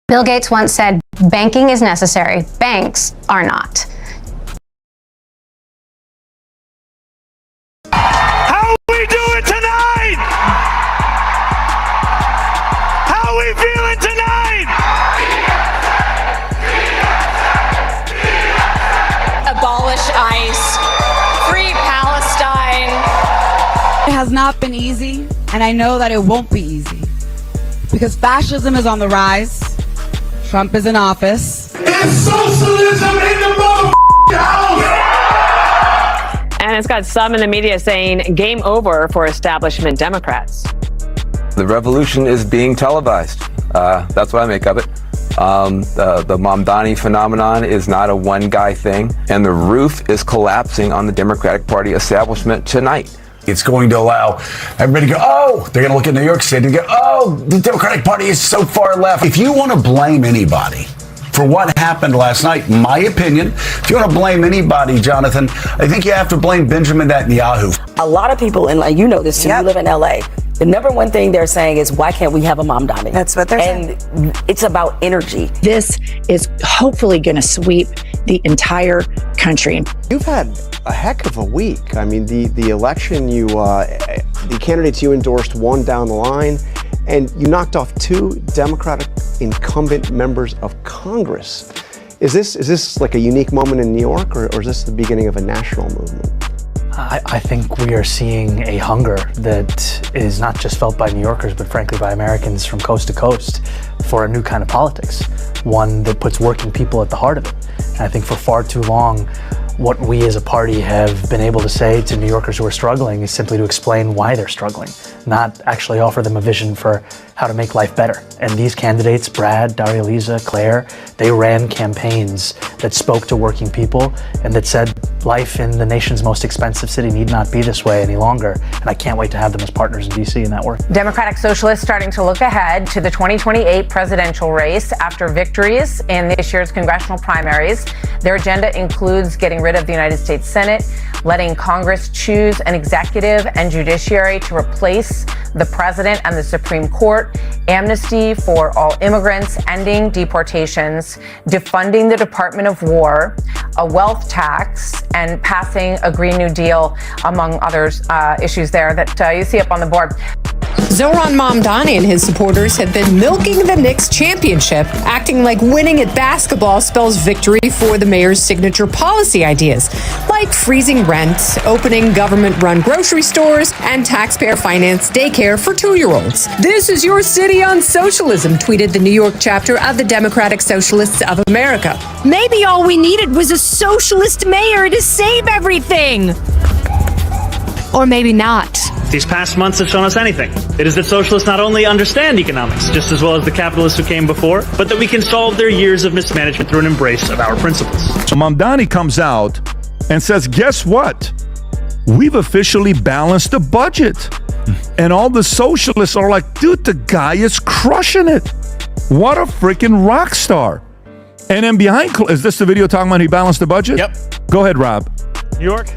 Bill Gates once said, banking is necessary, banks are not. How are we doing tonight? How are we feeling tonight? Abolish ICE, free Palestine. It has not been easy, and I know that it won't be easy. Because fascism is on the rise, Trump is in office. It's socialism in the house! And it's got some in the media saying game over for establishment Democrats. The revolution is being televised. That's what I make of it. The Mamdani phenomenon is not a one-guy thing, and the roof is collapsing on the Democratic Party establishment tonight. It's going to allow everybody to go, oh, they're going to look at New York City and go, oh, the Democratic Party is so far left. If you want to blame anybody for what happened last night, my opinion, if you want to blame anybody, Jonathan, I think you have to blame Benjamin Netanyahu. A lot of people, and you know this too, you live in LA. The number one thing they're saying is, why can't we have a Mamdani? That's what they're saying. And it's about energy. This is hopefully going to sweep the entire country. You've had a heck of a week. I mean, the election, the candidates you endorsed won down the line, and you knocked off 2 Democratic incumbent members of Congress. Is this like a unique moment in New York, or is this the beginning of a national movement? I think we are seeing a hunger that is not just felt by New Yorkers, but frankly by Americans from coast to coast for a new kind of politics, one that puts working people at the heart of it. And I think for far too long, what we as a party have been able to say to New Yorkers who are struggling is simply to explain why they're struggling, not actually offer them a vision for how to make life better. And these candidates, Brad, Daria Lisa, Claire, they ran campaigns that spoke to working people and that said life in the nation's most expensive city need not be this way any longer. And I can't wait to have them as partners in DC in that work. Democratic Socialists starting to look ahead to the 2028 presidential race after victories in this year's congressional primaries. Their agenda includes getting rid of the United States Senate, letting Congress choose an executive and judiciary to replace the president and the Supreme Court, amnesty for all immigrants, ending deportations, defunding the Department of War, a wealth tax, and passing a Green New Deal, among others issues there that you see up on the board. Zohran Mamdani and his supporters have been milking the Knicks championship, acting like winning at basketball spells victory for the mayor's signature policy ideas, like freezing rent, opening government-run grocery stores, and taxpayer-financed daycare for 2-year-olds. This is your city on socialism, tweeted the New York chapter of the Democratic Socialists of America. Maybe all we needed was a socialist mayor to save everything. Or maybe not. These past months have shown us anything. It is that socialists not only understand economics just as well as the capitalists who came before, but that we can solve their years of mismanagement through an embrace of our principles. So Mamdani comes out and says, guess what? We've officially balanced the budget. And all the socialists are like, dude, the guy is crushing it. What a freaking rock star. And then is this the video talking about he balanced the budget? Yep. Go ahead, Rob. New York,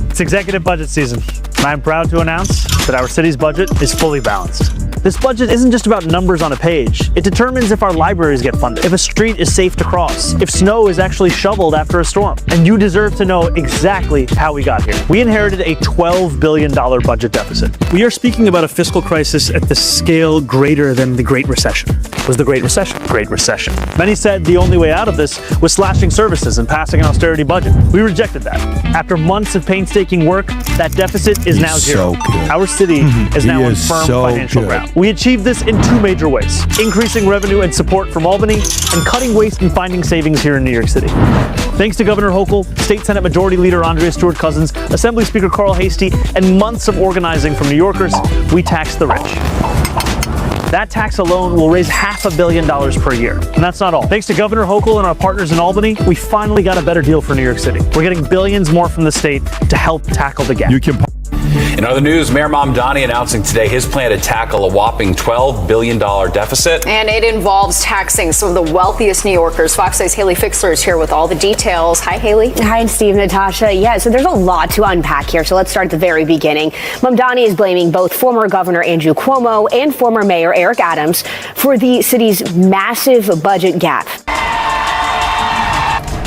it's executive budget season. And I'm proud to announce that our city's budget is fully balanced. This budget isn't just about numbers on a page. It determines if our libraries get funded, if a street is safe to cross, if snow is actually shoveled after a storm. And you deserve to know exactly how we got here. We inherited a $12 billion budget deficit. We are speaking about a fiscal crisis at the scale greater than the Great Recession. Was the Great Recession? Great Recession. Many said the only way out of this was slashing services and passing an austerity budget. We rejected that. After months of painstaking work, that deficit is now zero. Our city is now on firm financial ground. We achieved this in 2 major ways: increasing revenue and support from Albany, and cutting waste and finding savings here in New York City. Thanks to Governor Hochul, State Senate Majority Leader Andrea Stewart-Cousins, Assembly Speaker Carl Hastie, and months of organizing from New Yorkers, we tax the rich. That tax alone will raise $500 million per year. And that's not all. Thanks to Governor Hochul and our partners in Albany, we finally got a better deal for New York City. We're getting billions more from the state to help tackle the gap. In other news, Mayor Mamdani announcing today his plan to tackle a whopping $12 billion deficit. And it involves taxing some of the wealthiest New Yorkers. Fox 6's Haley Fixler is here with all the details. Hi, Haley. Hi, Steve, Natasha. Yeah, so there's a lot to unpack here. So let's start at the very beginning. Mamdani is blaming both former Governor Andrew Cuomo and former Mayor Eric Adams for the city's massive budget gap.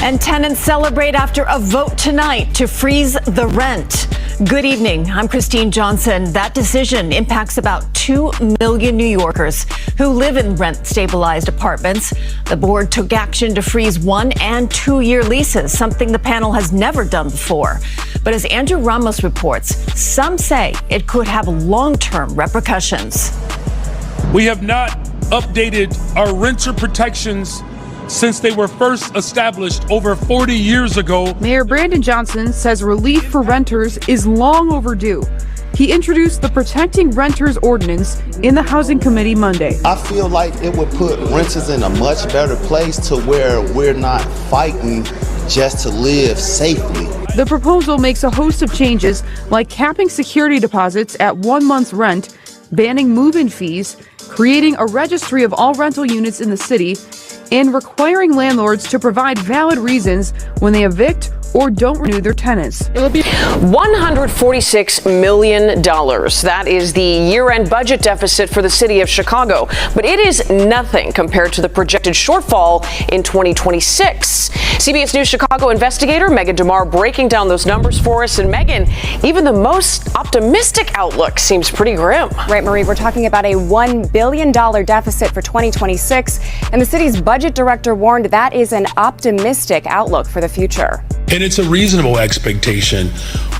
And tenants celebrate after a vote tonight to freeze the rent. Good evening. I'm Christine Johnson. That decision impacts about 2 million New Yorkers who live in rent-stabilized apartments. The board took action to freeze 1- and 2-year leases, something the panel has never done before. But as Andrew Ramos reports, some say it could have long-term repercussions. We have not updated our renter protections since they were first established over 40 years ago. Mayor Brandon Johnson says relief for renters is long overdue. He introduced the Protecting Renters Ordinance in the Housing Committee Monday. I feel like it would put renters in a much better place to where we're not fighting just to live safely. The proposal makes a host of changes, like capping security deposits at 1 month's rent, banning move-in fees, creating a registry of all rental units in the city, and requiring landlords to provide valid reasons when they evict or don't renew their tenants. It will be $146 million. That is the year-end budget deficit for the city of Chicago. But it is nothing compared to the projected shortfall in 2026. CBS News Chicago investigator Megan DeMar breaking down those numbers for us. And Megan, even the most optimistic outlook seems pretty grim. Right, Marie, we're talking about a $1 billion deficit for 2026. And the city's budget director warned that is an optimistic outlook for the future. And it's a reasonable expectation.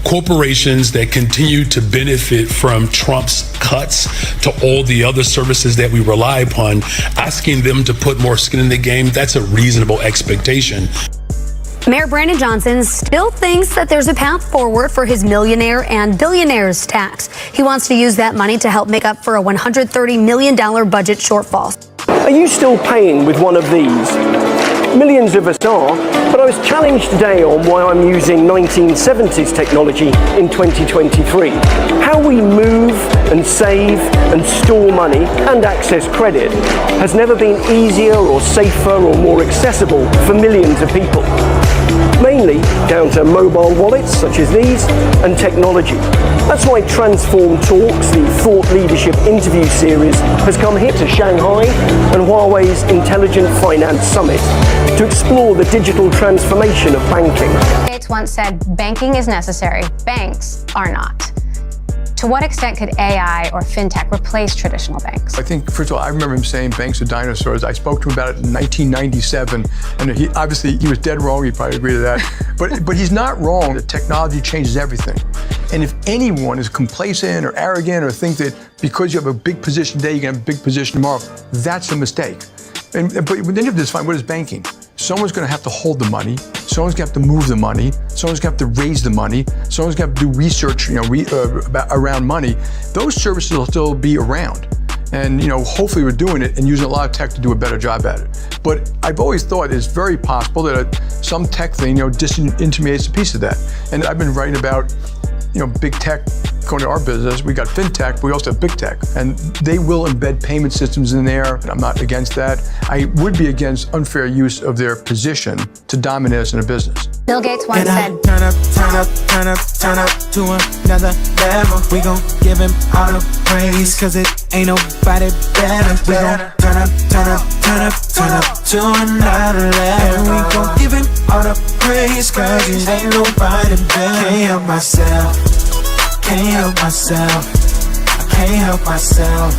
Corporations that continue to benefit from Trump's cuts to all the other services that we rely upon, asking them to put more skin in the game, that's a reasonable expectation. Mayor Brandon Johnson still thinks that there's a path forward for his millionaire and billionaires tax. He wants to use that money to help make up for a $130 million budget shortfall. Are you still paying with one of these? Millions of us are, but I was challenged today on why I'm using 1970s technology in 2023. How we move and save and store money and access credit has never been easier or safer or more accessible for millions of people. Mainly down to mobile wallets such as these and technology. That's why Transform Talks, the thought leadership interview series, has come here to Shanghai and Huawei's Intelligent Finance Summit to explore the digital transformation of banking. Gates once said, banking is necessary, banks are not. To what extent could AI or fintech replace traditional banks? I think, first of all, I remember him saying banks are dinosaurs. I spoke to him about it in 1997, and he was dead wrong. He'd probably agree to that. But he's not wrong. The technology changes everything. And if anyone is complacent or arrogant or think that because you have a big position today, you're going to have a big position tomorrow, that's a mistake. But then you have to define what is banking. Someone's going to have to hold the money. Someone's going to have to move the money. Someone's going to have to raise the money. Someone's going to have to do research, around money. Those services will still be around. And, hopefully we're doing it and using a lot of tech to do a better job at it. But I've always thought it's very possible that some tech thing, disintermediates a piece of that. And I've been writing about, big tech going to our business. We got fintech, but we also have big tech. And they will embed payment systems in there. I'm not against that. I would be against unfair use of their position to dominate us in a business. Bill Gates once said, Turn up to another level. We gon' give him all the praise, cause it ain't nobody better. We gon' turn up to another level. We gon' give him all the praise, cause it ain't nobody better. Can't help myself. I can't help myself.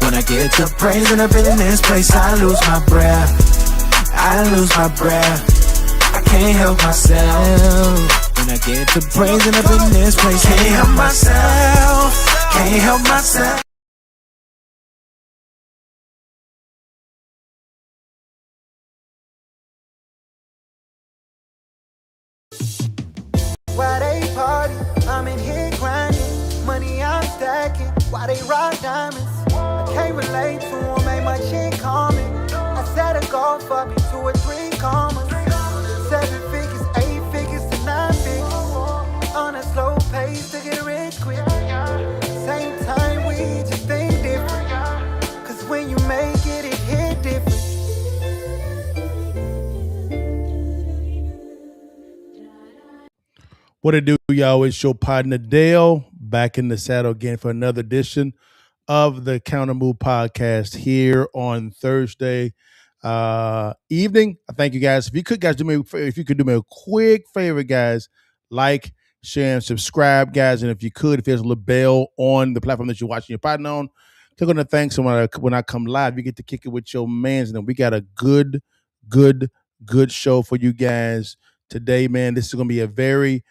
When I get to praising up in this place, I lose my breath. I can't help myself. When I get to praising up in this place, can't help myself. Why they party? I'm in here grinding. Money I'm stacking. Why they rock diamonds? I can't relate to them, ain't much in common. I set a goal for me 2 or 3 commas. 7 figures, 8 figures to 9 figures. On a slow pace to get rich What it do, y'all? It's your partner Dale back in the saddle again for another edition of the Counter Move podcast here on Thursday evening. I thank you guys. If you could do me a quick favor, guys, like, share, and subscribe, guys. And if there's a little bell on the platform that you're watching your partner on, click on the thanks. So when I come live, you get to kick it with your mans. And then we got a good show for you guys today, man. This is going to be a very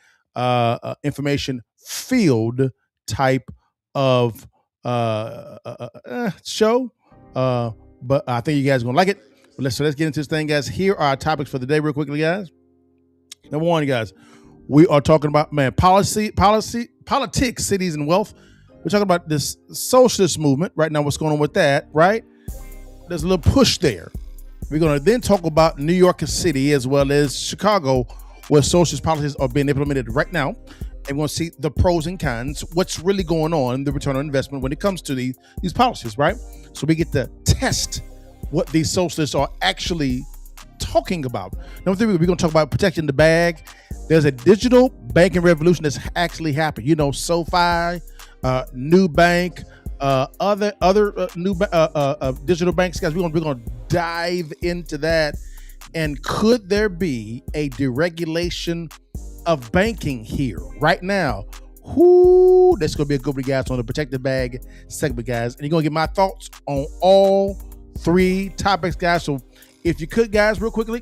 information filled type of show, but I think you guys are gonna like it. But let's get into this thing, guys. Here are our topics for the day real quickly, guys. Number one, guys, we are talking about, man, politics, cities, and wealth. We're talking about this socialist movement right now. What's going on with that, right? There's a little push there. We're going to then talk about New York City as well as Chicago, where socialist policies are being implemented right now. And we're going to see the pros and cons, what's really going on, the return on investment when it comes to these policies, right? So we get to test what these socialists are actually talking about. Number three, we're going to talk about protecting the bag. There's a digital banking revolution that's actually happened. You know, SoFi, Nubank, other new digital banks, guys. We're going to dive into that. And could there be a deregulation of banking here right now? That's going to be a good one, guys, on the Protect the Bag segment, guys. And you're going to get my thoughts on all three topics, guys. So if you could, guys, real quickly,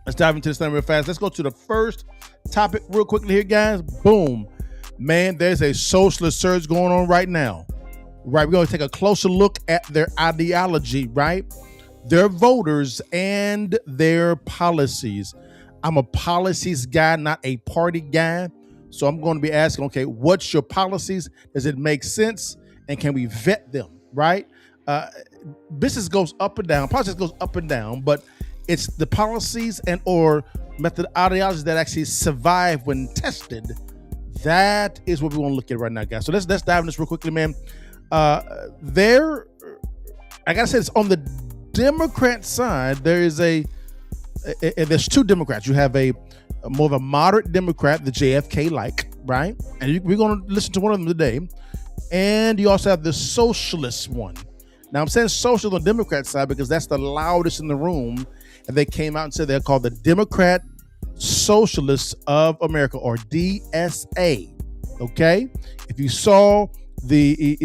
let's dive into this thing real fast. Let's go to the first topic real quickly here, guys. Boom. Man, there's a socialist surge going on right now. Right, we're going to take a closer look at their ideology, right? Their voters and their policies. I'm a policies guy, not a party guy. So I'm going to be asking, okay, what's your policies? Does it make sense? And can we vet them, right? Business goes up and down. Politics goes up and down, but it's the policies and or method ideologies that actually survive when tested. That is what we want to look at right now, guys. So let's dive in this real quickly, man. I gotta say, it's on the Democrat side. There's two Democrats. You have a more of a moderate Democrat, the JFK-like, right? And we're going to listen to one of them today. And you also have the socialist one. Now, I'm saying socialist on the Democrat side because that's the loudest in the room. And they came out and said they're called the Democrat Socialists of America, or DSA. Okay? If you saw the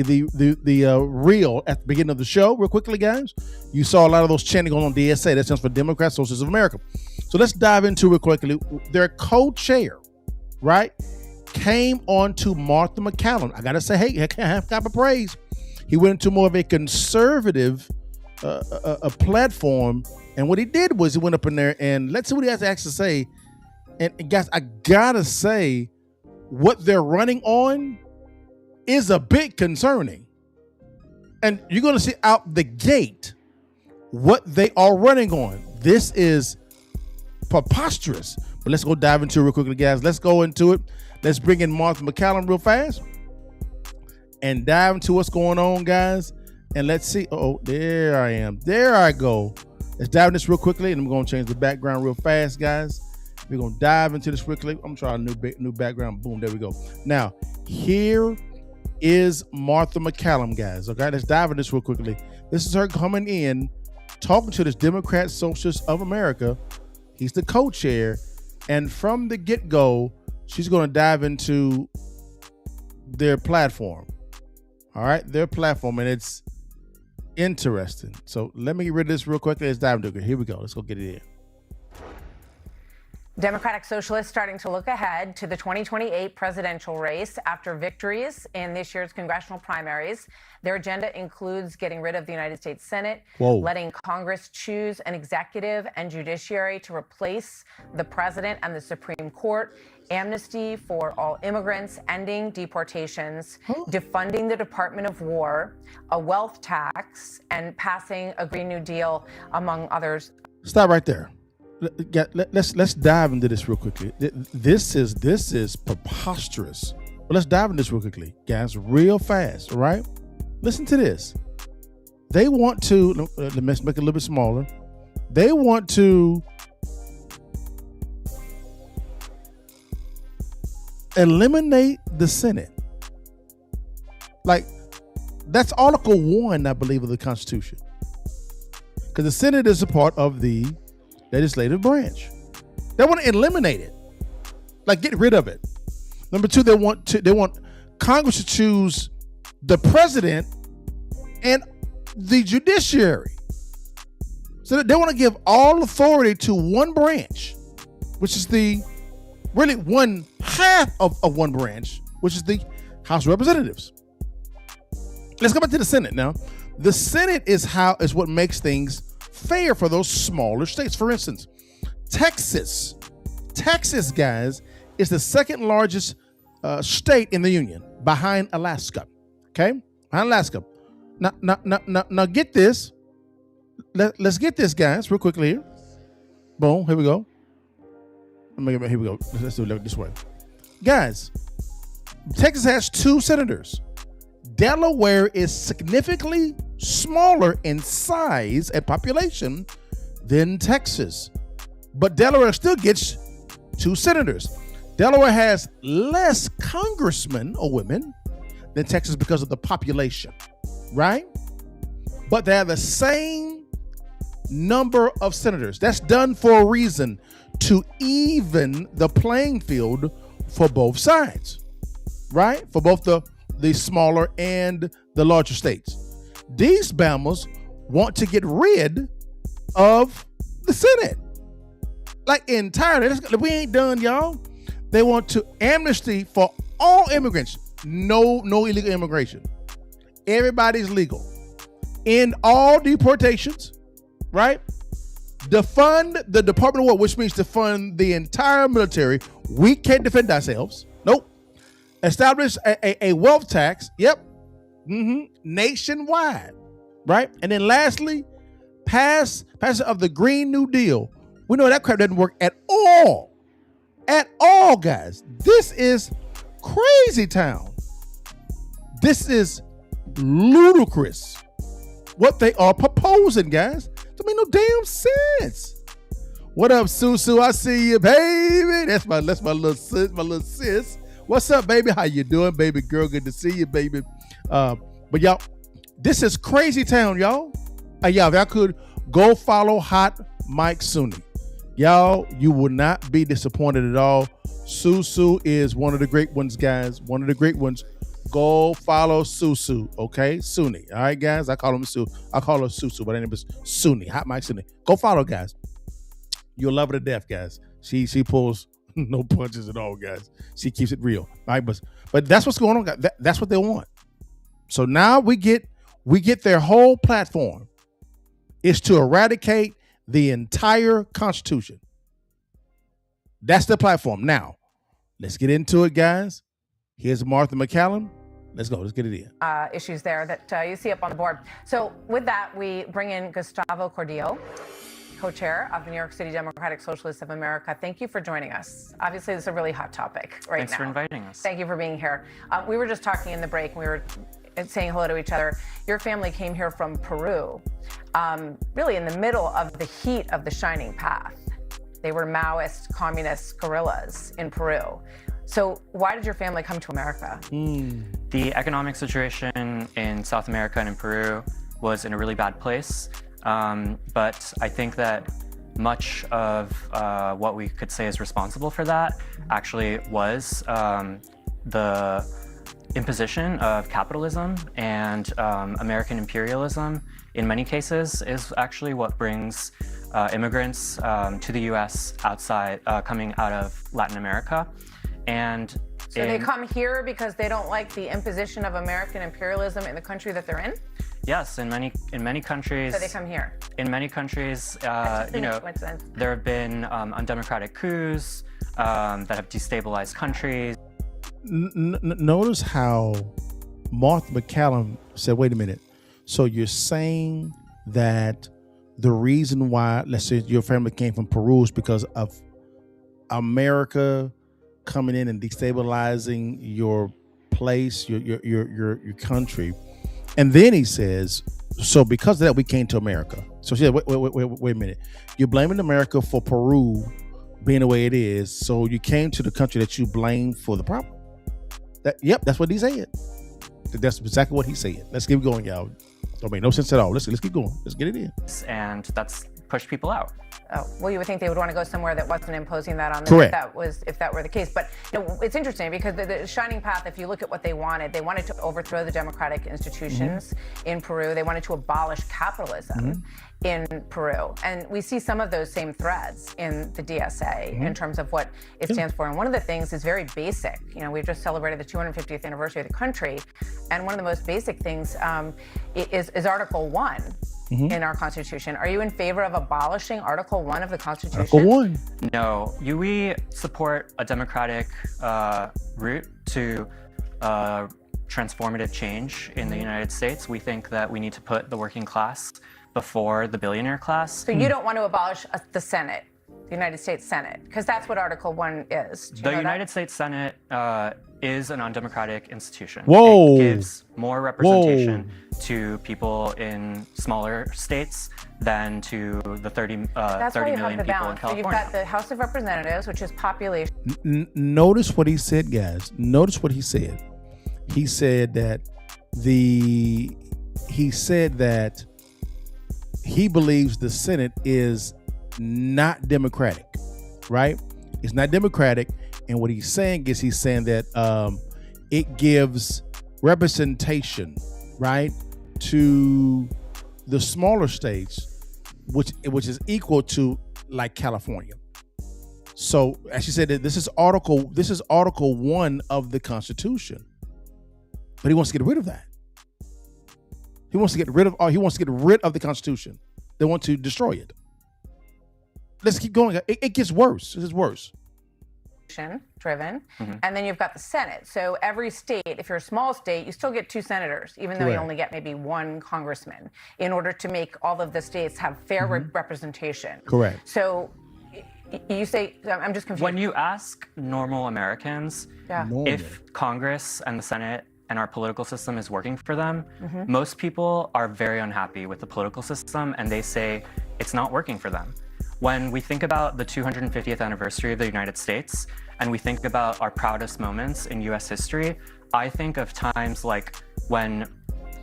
reel at the beginning of the show, real quickly, guys, you saw a lot of those chanting going on DSA. That stands for Democrat Socialists of America. So let's dive into it real quickly. Their co-chair, right, came on to Martha McCallum. I gotta say, hey, half cup of praise. He went into more of a conservative a platform, and what he did was he went up in there and let's see what he has to actually say. And guys, I gotta say, what they're running on is a bit concerning. And you're going to see out the gate what they are running on. This is preposterous. But let's go dive into it real quickly, guys. Let's go into it. Let's bring in Martha McCallum real fast and dive into what's going on, guys. And let's see. Oh, there I am. There I go. Let's dive into this real quickly, and I'm going to change the background real fast, guys. We're going to dive into this quickly. I'm trying a new background. Boom, there we go. Now, here is Martha McCallum, guys. Okay, let's dive into this real quickly. This is her coming in, talking to this Democrat Socialist of America. He's the co-chair. And from the get-go, she's going to dive into their platform. All right, their platform. And it's interesting. So let me get rid of this real quickly. Let's dive into it. Here we go. Let's go get it in. Democratic Socialists starting to look ahead to the 2028 presidential race after victories in this year's congressional primaries. Their agenda includes getting rid of the United States Senate, letting Congress choose an executive and judiciary to replace the president and the Supreme Court, amnesty for all immigrants, ending deportations, defunding the Department of War, a wealth tax, and passing a Green New Deal, among others. Stop right there. Let's dive into this real quickly. This is preposterous. But let's dive into this real quickly, guys, real fast. All right, listen to this. They want to let's make it a little bit smaller. They want to eliminate the Senate. Like, that's Article 1, I believe, of the Constitution. Because the Senate is a part of the legislative branch. They want to eliminate it. Like, get rid of it. Number 2, they want Congress to choose the president and the judiciary. So they want to give all authority to one branch, which is really one half of one branch, which is the House of Representatives. Let's go back to the Senate now. The Senate is what makes things fair for those smaller states. For instance, Texas, guys, is the second largest state in the union, behind Alaska. Okay, behind Alaska. Now get this. Let's get this, guys, real quickly here. Boom, here we go. Here we go. Let's do it this way. Guys, Texas has 2 senators. Delaware is significantly smaller in size and population than Texas. But Delaware still gets 2 senators. Delaware has less congressmen or women than Texas because of the population, right? But they have the same number of senators. That's done for a reason, to even the playing field for both sides, right? For both the smaller and the larger states. These Bamas want to get rid of the Senate. Like, entirely. We ain't done, y'all. They want to amnesty for all immigrants. No illegal immigration. Everybody's legal. End all deportations, right? Defund the Department of War, which means to fund the entire military. We can't defend ourselves. Nope. Establish a wealth tax. Yep. Nationwide, right? And then lastly, pass of the Green New Deal. We know that crap doesn't work at all. At all, guys. This is crazy town. This is ludicrous. What they are proposing, guys. Don't make no damn sense. What up, Susu? I see you, baby. That's my little sis. What's up, baby? How you doing, baby girl? Good to see you, baby. But y'all, this is crazy town, y'all. Y'all, if y'all could go follow Hot Mike Suni. Y'all, you will not be disappointed at all. Susu is one of the great ones, guys. One of the great ones. Go follow Susu, okay? Suni. All right, guys. I call him Su. I call her Susu, but her name is Suni. Hot Mike Suni. Go follow, guys. You'll love her to death, guys. She pulls no punches at all, guys. She keeps it real. All right, but that's what's going on, guys. That's what they want. So now we get their whole platform is to eradicate the entire Constitution. That's the platform. Now, let's get into it, guys. Here's Martha McCallum. Let's go. Let's get it in. Issues there that you see up on the board. So with that, we bring in Gustavo Cordillo, co-chair of the New York City Democratic Socialists of America. Thank you for joining us. Obviously, this is a really hot topic right now. Thanks for inviting us. Thank you for being here. We were just talking in the break, and we were saying hello to each other. Your family came here from Peru, really in the middle of the heat of the Shining Path. They were Maoist, communist guerrillas in Peru. So why did your family come to America? The economic situation in South America and in Peru was in a really bad place. But I think that much of what we could say is responsible for that actually was the imposition of capitalism, and American imperialism in many cases is actually what brings immigrants to the US coming out of Latin America. And so they come here because they don't like the imposition of American imperialism in the country that they're in? Yes, in many countries. So they come here. In many countries, there have been undemocratic coups that have destabilized countries. Notice how Martha McCallum said, wait a minute. So you're saying that the reason why, let's say your family came from Peru is because of America coming in and destabilizing your place, your country. And then he says, so because of that, we came to America. So she said, wait a minute. You're blaming America for Peru being the way it is. So you came to the country that you blame for the problem. That's what he said. That's exactly what he said. Let's keep going, y'all. Don't make no sense at all. Let's keep going. Let's get it in. And that's pushed people out. Oh, well, you would think they would want to go somewhere that wasn't imposing that on them. Correct. If that were the case. But it's interesting because the shining path, if you look at what they wanted to overthrow the democratic institutions in Peru. They wanted to abolish capitalism in Peru. And we see some of those same threads in the DSA in terms of what it stands for. And one of the things is very basic. We've just celebrated the 250th anniversary of the country. And one of the most basic things is Article 1. In our Constitution. Are you in favor of abolishing Article 1 of the Constitution? Article 1. No, we support a democratic route to transformative change in the United States. We think that we need to put the working class before the billionaire class. So you don't want to abolish the Senate, the United States Senate, because that's what Article 1 is. The United States Senate is an undemocratic institution. Whoa. It gives more representation to people in smaller states than to the 30 million people in California. So you've got the House of Representatives, which is population. Notice what he said, guys. Notice what he said. He said that he believes the Senate is not democratic, right? It's not democratic. And what he's saying that it gives representation, right, to the smaller states, which is equal to like California. So as she said, that this is Article 1 of the Constitution, but he wants to get rid of that. He wants to get rid of the Constitution. They want to destroy it. Let's keep going. It gets worse. It gets worse. Driven, and then you've got the Senate. So every state, if you're a small state, you still get 2 senators, even though you only get maybe 1 congressman, in order to make all of the states have fair representation. Correct. So you say, I'm just confused. When you ask normal Americans if Congress and the Senate and our political system is working for them, most people are very unhappy with the political system, and they say it's not working for them. When we think about the 250th anniversary of the United States, and we think about our proudest moments in US history, I think of times like when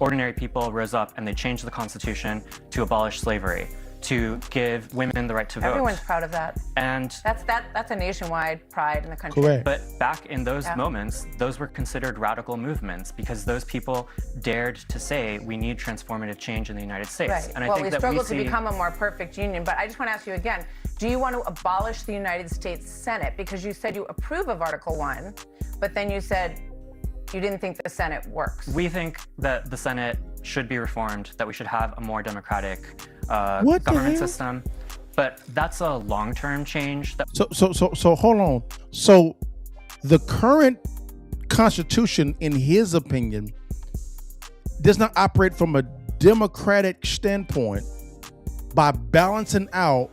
ordinary people rose up and they changed the Constitution to abolish slavery, to give women the right to vote. Everyone's proud of that. And that's a nationwide pride in the country. Correct. But back in those moments, those were considered radical movements because those people dared to say we need transformative change in the United States. Right. And I well, think we that struggle to become a more perfect union. But I just want to ask you again, do you want to abolish the United States Senate? Because you said you approve of Article 1, but then you said you didn't think the Senate works. We think that the Senate should be reformed, that we should have a more democratic government system. But that's a long-term change. So hold on. So the current Constitution, in his opinion, does not operate from a democratic standpoint by balancing out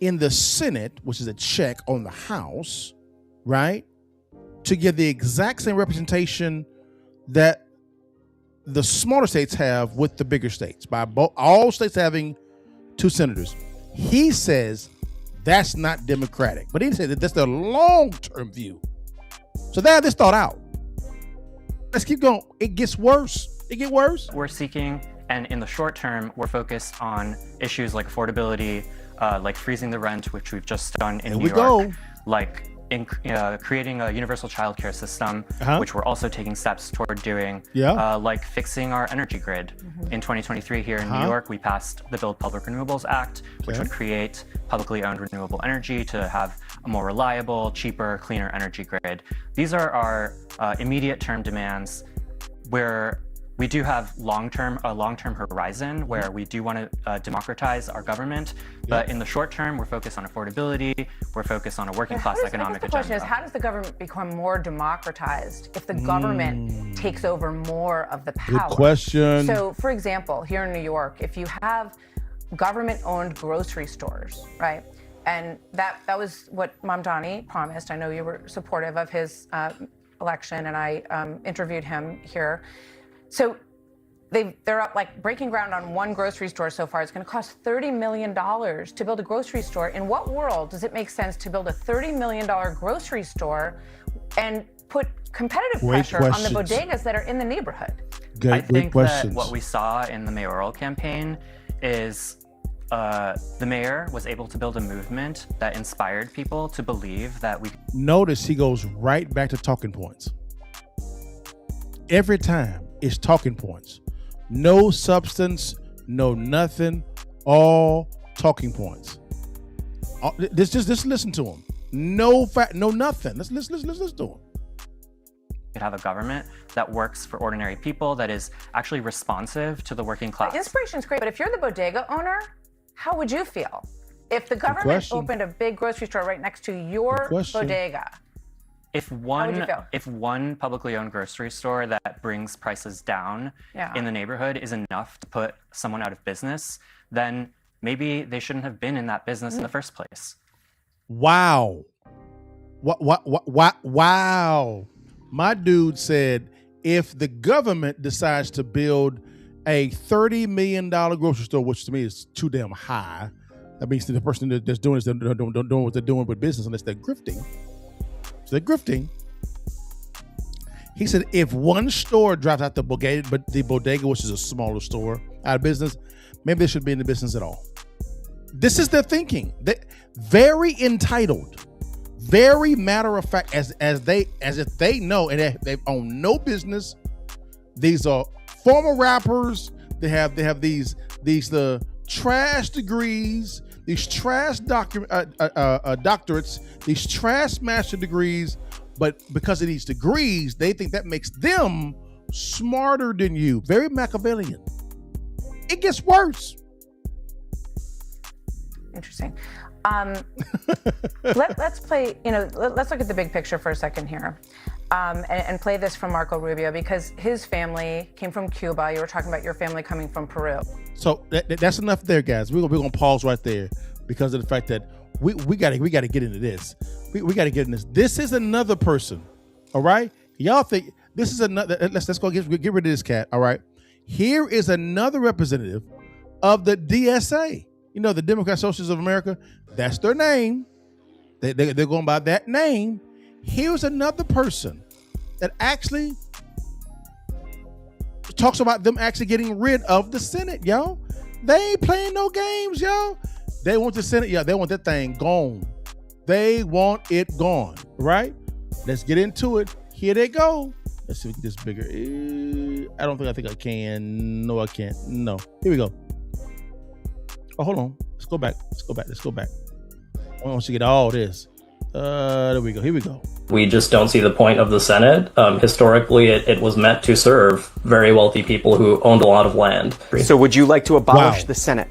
in the Senate, which is a check on the House, right, to give the exact same representation that the smaller states have with the bigger states, by all states having 2 senators. He says that's not democratic, but he said that that's the long-term view. So this thought out. Let's keep going. It gets worse. It gets worse. We're seeking, and in the short term, we're focused on issues like affordability, like freezing the rent, which we've just done in New York, like in creating a universal childcare system, which we're also taking steps toward doing, like fixing our energy grid. In 2023 here in New York, we passed the Build Public Renewables Act, which would create publicly owned renewable energy to have a more reliable, cheaper, cleaner energy grid. These are our immediate term demands, where we do have a long-term horizon where we do want to democratize our government, but in the short term, we're focused on affordability. We're focused on a working-class economic agenda. The question is, how does the government become more democratized if the government takes over more of the power? Good question. So, for example, here in New York, if you have government-owned grocery stores, right? And that was what Mamdani promised. I know you were supportive of his election, and I interviewed him here. So they're up like breaking ground on one grocery store so far. It's going to cost $30 million to build a grocery store. In what world does it make sense to build a $30 million grocery store and put competitive pressure on the bodegas that are in the neighborhood? I think that what we saw in the mayoral campaign is the mayor was able to build a movement that inspired people to believe that we... Notice he goes right back to talking points. Every time it's talking points. No substance, no nothing, all talking points. Just listen to him. No fact, no nothing. Let's listen to him. Could have a government that works for ordinary people, that is actually responsive to the working class. Inspiration's great, but if you're the bodega owner, how would you feel if the government opened a big grocery store right next to your bodega? If one publicly owned grocery store that brings prices down in the neighborhood is enough to put someone out of business, then maybe they shouldn't have been in that business in the first place. Wow. Wow. My dude said, if the government decides to build a $30 million grocery store, which to me is too damn high, that means the person that's doing this, don't know what they're doing with business unless they're grifting. So they're grifting. He said, if one store drops out the bodega, which is a smaller store, out of business, maybe they should be in the business at all. This is their thinking. Very entitled, very matter of fact, as if they know and they own no business. These are former rappers. They have these trash degrees, these trash doctorates, these trash master degrees. But because of these degrees, they think that makes them smarter than you. Very Machiavellian. It gets worse. Interesting. Let's play, let's look at the big picture for a second here, and play this from Marco Rubio, because his family came from Cuba. You were talking about your family coming from Peru. So that's enough there, guys. We're gonna pause right there because of the fact that we gotta get into this. We gotta get in this. This is another person. All right, y'all think this is another? Let's go get rid of this cat. All right, here is another representative of the DSA. The Democrat Socialists of America, that's their name. They're going by that name. Here's another person that actually talks about them actually getting rid of the Senate, y'all. They ain't playing no games, y'all. They want the Senate, they want that thing gone. They want it gone, right? Let's get into it. Here they go. Let's see if we can get this bigger. I think I can. No, I can't. No. Here we go. Oh, hold on. Let's go back. I want you to get all this. There we go. Here we go. We just don't see the point of the Senate. Historically, it was meant to serve very wealthy people who owned a lot of land. So would you like to abolish the Senate?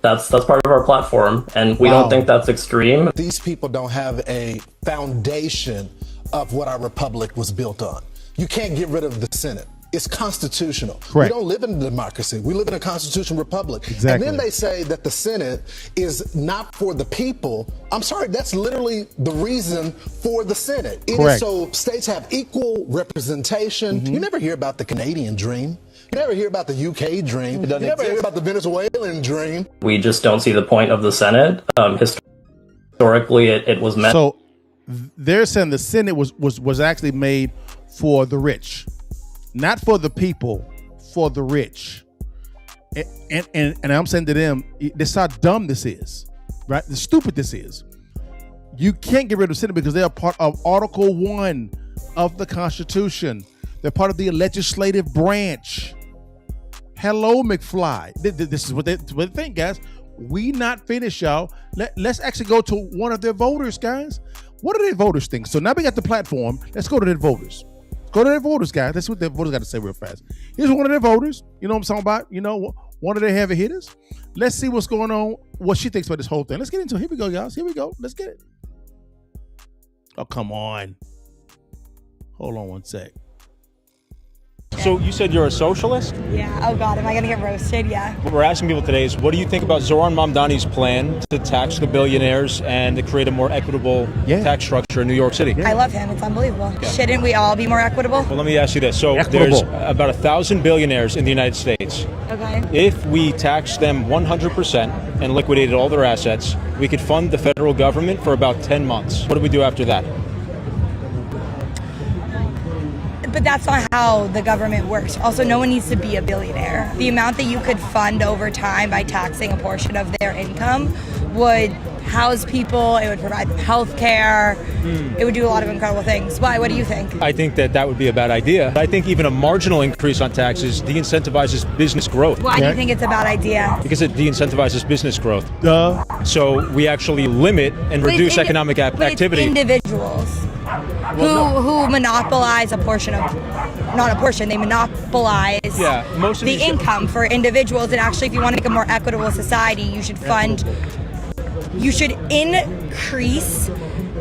That's part of our platform, and we don't think that's extreme. These people don't have a foundation of what our republic was built on. You can't get rid of the Senate. It's constitutional. Correct. We don't live in a democracy. We live in a constitutional republic. Exactly. And then they say that the Senate is not for the people. I'm sorry, that's literally the reason for the Senate. It is so states have equal representation. You never hear about the Canadian dream. You never hear about the UK dream. You never hear about the Venezuelan dream. We just don't see the point of the Senate. Historically, it was meant. So they're saying the Senate was actually made for the rich. Not for the people, for the rich. And I'm saying to them, this is how dumb this is, right? The stupid this is. You can't get rid of the Senate because they are part of Article 1 of the Constitution. They're part of the legislative branch. Hello, McFly. This is what they think, guys. We not finished, y'all. Let's actually go to one of their voters, guys. What do their voters think? So now we got the platform. Let's go to their voters. Go to their voters, guys. That's what their voters got to say real fast. Here's one of their voters. You know what I'm talking about? One of their heavy hitters. Let's see what's going on, what she thinks about this whole thing. Let's get into it. Here we go, guys. Here we go. Let's get it. Oh, come on. Hold on one sec. So you said you're a socialist? Yeah. Oh God, am I gonna get roasted? Yeah. What we're asking people today is, what do you think about Zoran Mamdani's plan to tax the billionaires and to create a more equitable tax structure in New York City? I love him. It's unbelievable. Shouldn't we all be more equitable? Well, let me ask you this. So there's about 1,000 billionaires in the United States. Okay. If we taxed them 100% and liquidated all their assets, we could fund the federal government for about 10 months. What do we do after that? But that's not how the government works. Also, no one needs to be a billionaire. The amount that you could fund over time by taxing a portion of their income would house people, it would provide them health care, it would do a lot of incredible things. Why? What do you think? I think that would be a bad idea. I think even a marginal increase on taxes de-incentivizes business growth. Why do you think it's a bad idea? Because it de-incentivizes business growth. So we actually limit and reduce economic activity. It's individuals who monopolize a portion of, not a portion, they monopolize most of the income for individuals. And actually, if you want to make a more equitable society, you should increase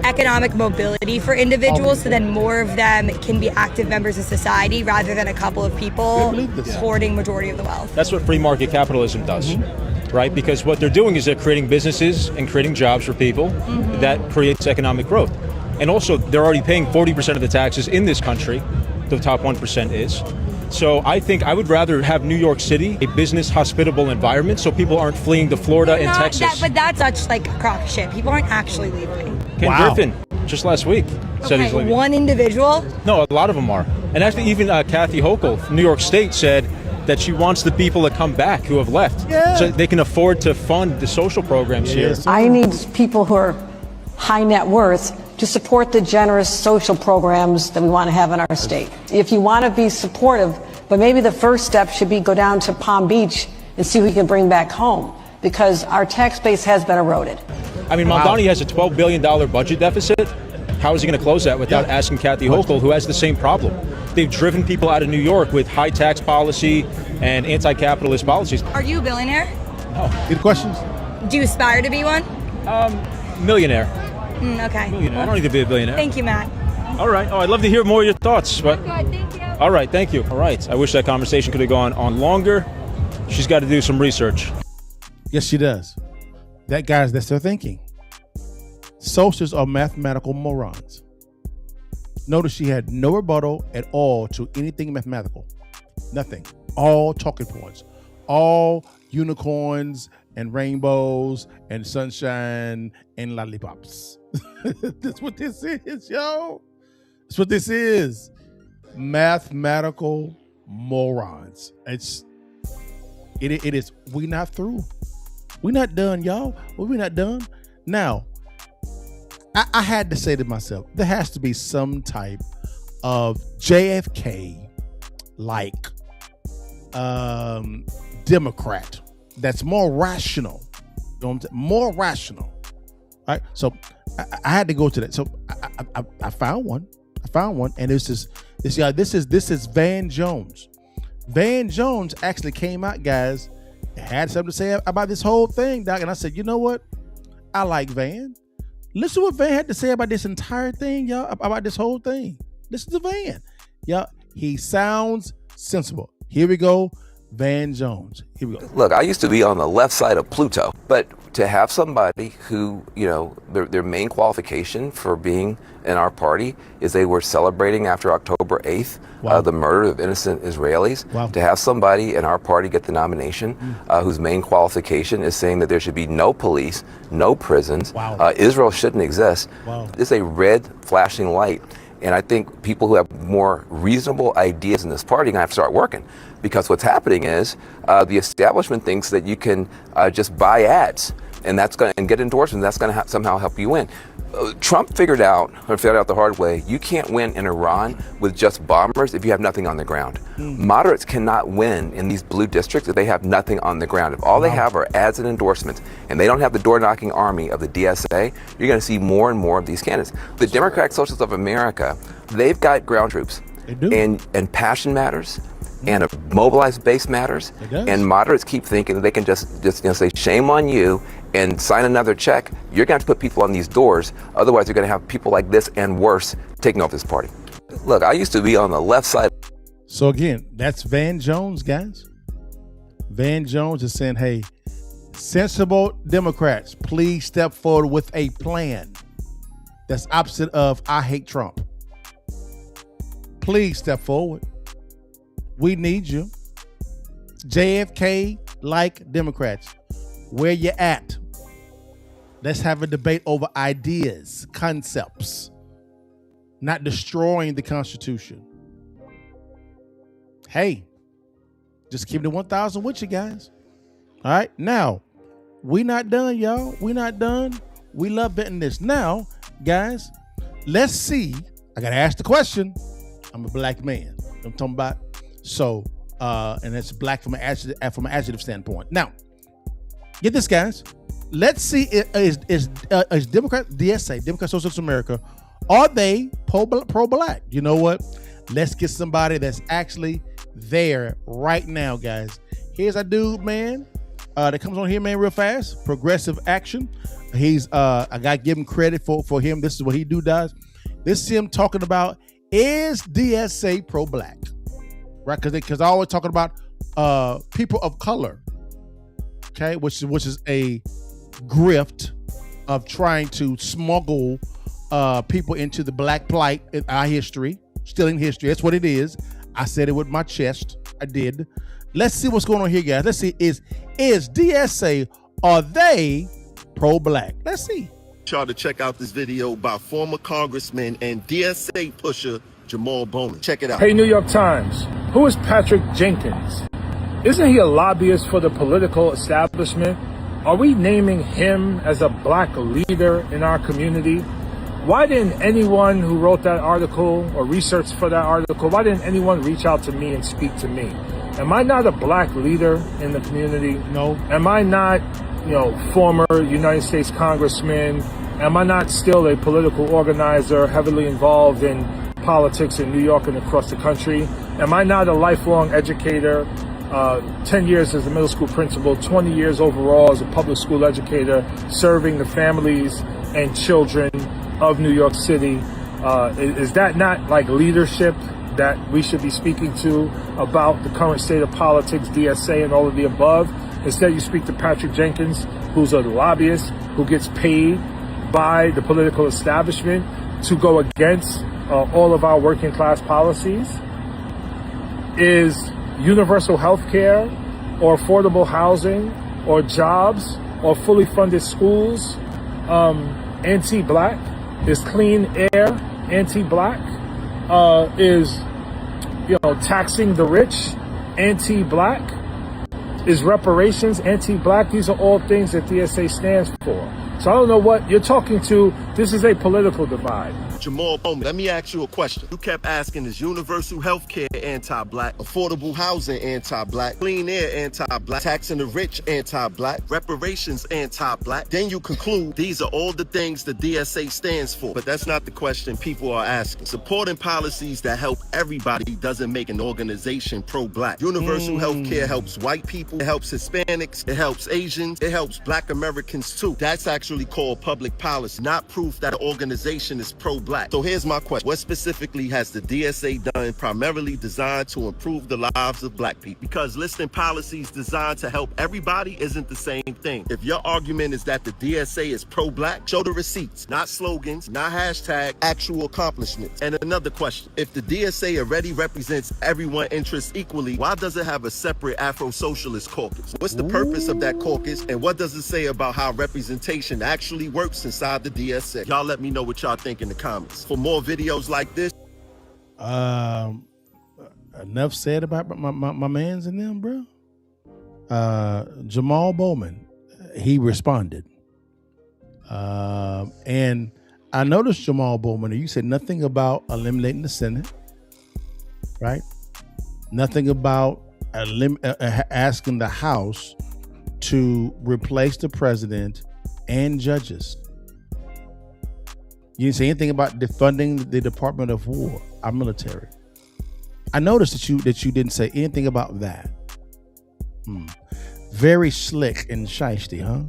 economic mobility for individuals so then more of them can be active members of society rather than a couple of people hoarding majority of the wealth. That's what free market capitalism does, right? Because what they're doing is they're creating businesses and creating jobs for people that creates economic growth. And also, they're already paying 40% of the taxes in this country. The top 1% is. So I think I would rather have New York City a business hospitable environment so people aren't fleeing to Florida and Texas. But that's such like a crock of shit. People aren't actually leaving. Ken Griffin, just last week, said he's leaving. One individual? No, a lot of them are. And actually even Kathy Hochul from New York State said that she wants the people to come back who have left so they can afford to fund the social programs here. I need people who are high net worth to support the generous social programs that we want to have in our state. If you want to be supportive, but maybe the first step should be go down to Palm Beach and see who we can bring back home, because our tax base has been eroded. I mean, Mamdani has a $12 billion budget deficit. How is he going to close that without asking Kathy Hochul, who has the same problem? They've driven people out of New York with high tax policy and anti-capitalist policies. Are you a billionaire? No. Good questions. Do you aspire to be one? Millionaire. Okay. Millionaire. I don't need to be a billionaire. Thank you, Matt. All right. Oh, I'd love to hear more of your thoughts. But Good, thank you. all right, thank you. All right. I wish that conversation could have gone on longer. She's got to do some research. Yes, she does. That's their thinking. Socialists are mathematical morons. Notice she had no rebuttal at all to anything mathematical. Nothing. All talking points. All unicorns and rainbows and sunshine and lollipops. That's what this is, yo. That's what this is. Mathematical morons. It is. We're not through. We're not done, y'all. We're not done. Now, I had to say to myself, there has to be some type of JFK like Democrat that's more rational. You know what I'm saying? More rational. All right. So I had to go to that. So I found one. And this is Van Jones. Van Jones actually came out, guys, and had something to say about this whole thing, Doc. And I said, you know what? I like Van. Listen to what Van had to say about this entire thing, y'all, about this whole thing. Listen to Van. Y'all, he sounds sensible. Here we go. Van Jones. Here we go. Look, I used to be on the left side of Pluto, but to have somebody who, their main qualification for being in our party is they were celebrating after October 8th the murder of innocent Israelis. To have somebody in our party get the nomination whose main qualification is saying that there should be no police, no prisons, Israel shouldn't exist. It's a red flashing light. And I think people who have more reasonable ideas in this party are going to have to start working. Because what's happening is the establishment thinks that you can just buy ads and get endorsements. That's going to somehow help you win. Trump figured out the hard way, you can't win in Iran with just bombers if you have nothing on the ground. Moderates cannot win in these blue districts if they have nothing on the ground. If all they have are ads and endorsements, and they don't have the door-knocking army of the DSA, you're going to see more and more of these candidates. The Democratic Socialists of America, they've got ground troops. They do. And passion matters. And a mobilized base matters. And moderates keep thinking that they can just say, shame on you, and sign another check. You're going to have to put people on these doors. Otherwise, you're going to have people like this and worse taking over this party. Look, I used to be on the left side. So again, that's Van Jones, guys. Van Jones is saying, hey, sensible Democrats, please step forward with a plan that's opposite of I hate Trump. Please step forward. We need you. JFK-like Democrats, where you at? Let's have a debate over ideas, concepts, not destroying the Constitution. Hey, just keep the 1,000 with you guys. All right, now, we not done, y'all. We not done. We love betting this. Now, guys, let's see. I got to ask the question. I'm a black man. I'm talking about. So, and it's black from an adjective standpoint. Now, get this, guys. Let's see, is Democrat, DSA, Democrat Socialist America, are they pro-black? You know what? Let's get somebody that's actually there right now, guys. Here's a dude, man, that comes on here, man, real fast. Progressive Action. He's, I got to give him credit for him. This is what he does. This is him talking about, is DSA pro-black? Right? Because I always talking about people of color, okay, which is a grift of trying to smuggle people into the black plight in our history, stealing history. That's what it is. I said it with my chest. I did. Let's see what's going on here, guys. Let's see, is DSA, are they pro-black? Let's see. Y'all to check out this video by former Congressman and DSA pusher Jamal Bowman. Check it out. Hey, New York Times. Who is Patrick Jenkins? Isn't he a lobbyist for the political establishment? Are we naming him as a black leader in our community? Why didn't anyone who wrote that article or researched for that article, why didn't anyone reach out to me and speak to me? Am I not a black leader in the community? No. Am I not, former United States congressman? Am I not still a political organizer heavily involved in politics in New York and across the country? Am I not a lifelong educator? 10 years as a middle school principal, 20 years overall as a public school educator, serving the families and children of New York City. Is that not like leadership that we should be speaking to about the current state of politics, DSA, and all of the above? Instead, you speak to Patrick Jenkins, who's a lobbyist, who gets paid by the political establishment to go against all of our working class policies. Is universal health care or affordable housing or jobs or fully funded schools anti-black? Is clean air anti-black? Is taxing the rich anti-black? Is reparations anti-black? These are all things that DSA stands for. So I don't know what you're talking to. This is a political divide. Jamal Bowman, let me ask you a question. You kept asking, is universal health care anti-black, affordable housing anti-black, clean air anti-black, taxing the rich anti-black, reparations anti-black? Then you conclude these are all the things the DSA stands for. But that's not the question people are asking. Supporting policies that help everybody doesn't make an organization pro-black. Universal health care helps white people, it helps Hispanics, it helps Asians, it helps black Americans too. That's actually called public policy, not proof that an organization is pro-black. So here's my question. What specifically has the DSA done primarily designed to improve the lives of black people? Because listing policies designed to help everybody isn't the same thing. If your argument is that the DSA is pro-black, show the receipts, not slogans, not hashtag, actual accomplishments. And another question. If the DSA already represents everyone's interests equally, why does it have a separate Afro-Socialist caucus? What's the purpose of that caucus? And what does it say about how representation actually works inside the DSA? Y'all let me know what y'all think in the comments. For more videos like this. Enough said about my mans and them, bro. Jamal Bowman, he responded. And I noticed, Jamal Bowman, you said nothing about eliminating the Senate, right? Nothing about asking the House to replace the president and judges. You didn't say anything about defunding the Department of War, our military. I noticed that you didn't say anything about that. Very slick and shiesty, huh?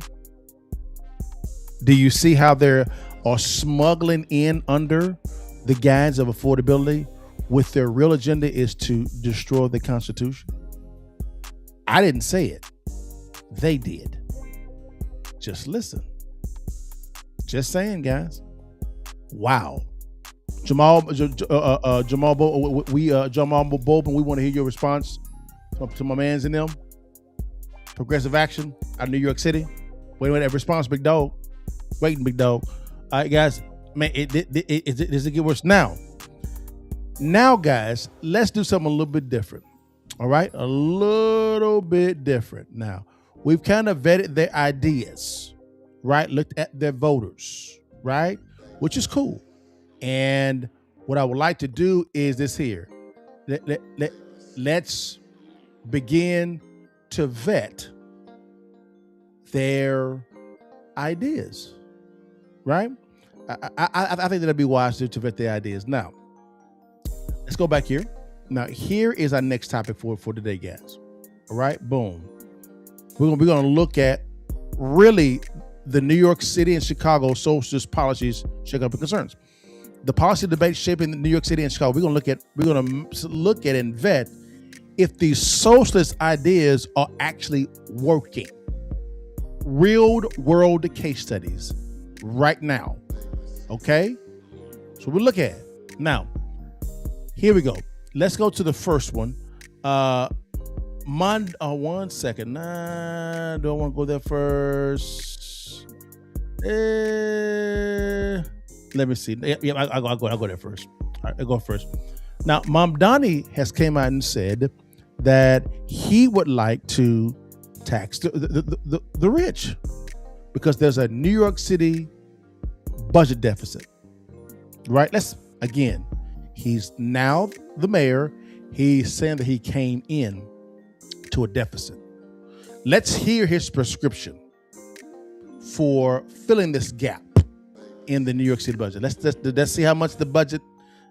Do you see how they are smuggling in under the guise of affordability with their real agenda is to destroy the Constitution? I didn't say it. They did. Just listen. Just saying, guys. Wow. Jamal Bolton, we want to hear your response to my mans in them. Progressive Action out of New York City. Wait, response, big dog. Waiting, big dog. All right, guys. Man, does it get worse? Now, guys, let's do something a little bit different. All right? A little bit different. Now, we've kind of vetted their ideas, right? Looked at their voters, right? Which is cool. And what I would like to do is this here. Let's begin to vet their ideas, right? I think that'd be wise to vet their ideas. Now, let's go back here. Now, here is our next topic for today, guys. All right, boom. We're gonna look at really the New York City and Chicago socialist policies, shake up and concerns. The policy debate shaping the New York City and Chicago. We're gonna look at and vet if these socialist ideas are actually working. Real world case studies right now. Okay? So we'll look at it. Now, here we go. Let's go to the first one. One second. Nah, don't want to go there first. Let me see. Yeah, I'll go there first. All right, I'll go first. Now, Mamdani has came out and said that he would like to tax the rich because there's a New York City budget deficit, right? He's now the mayor. He's saying that he came in to a deficit. Let's hear his prescription for filling this gap in the New York City budget. Let's see how much the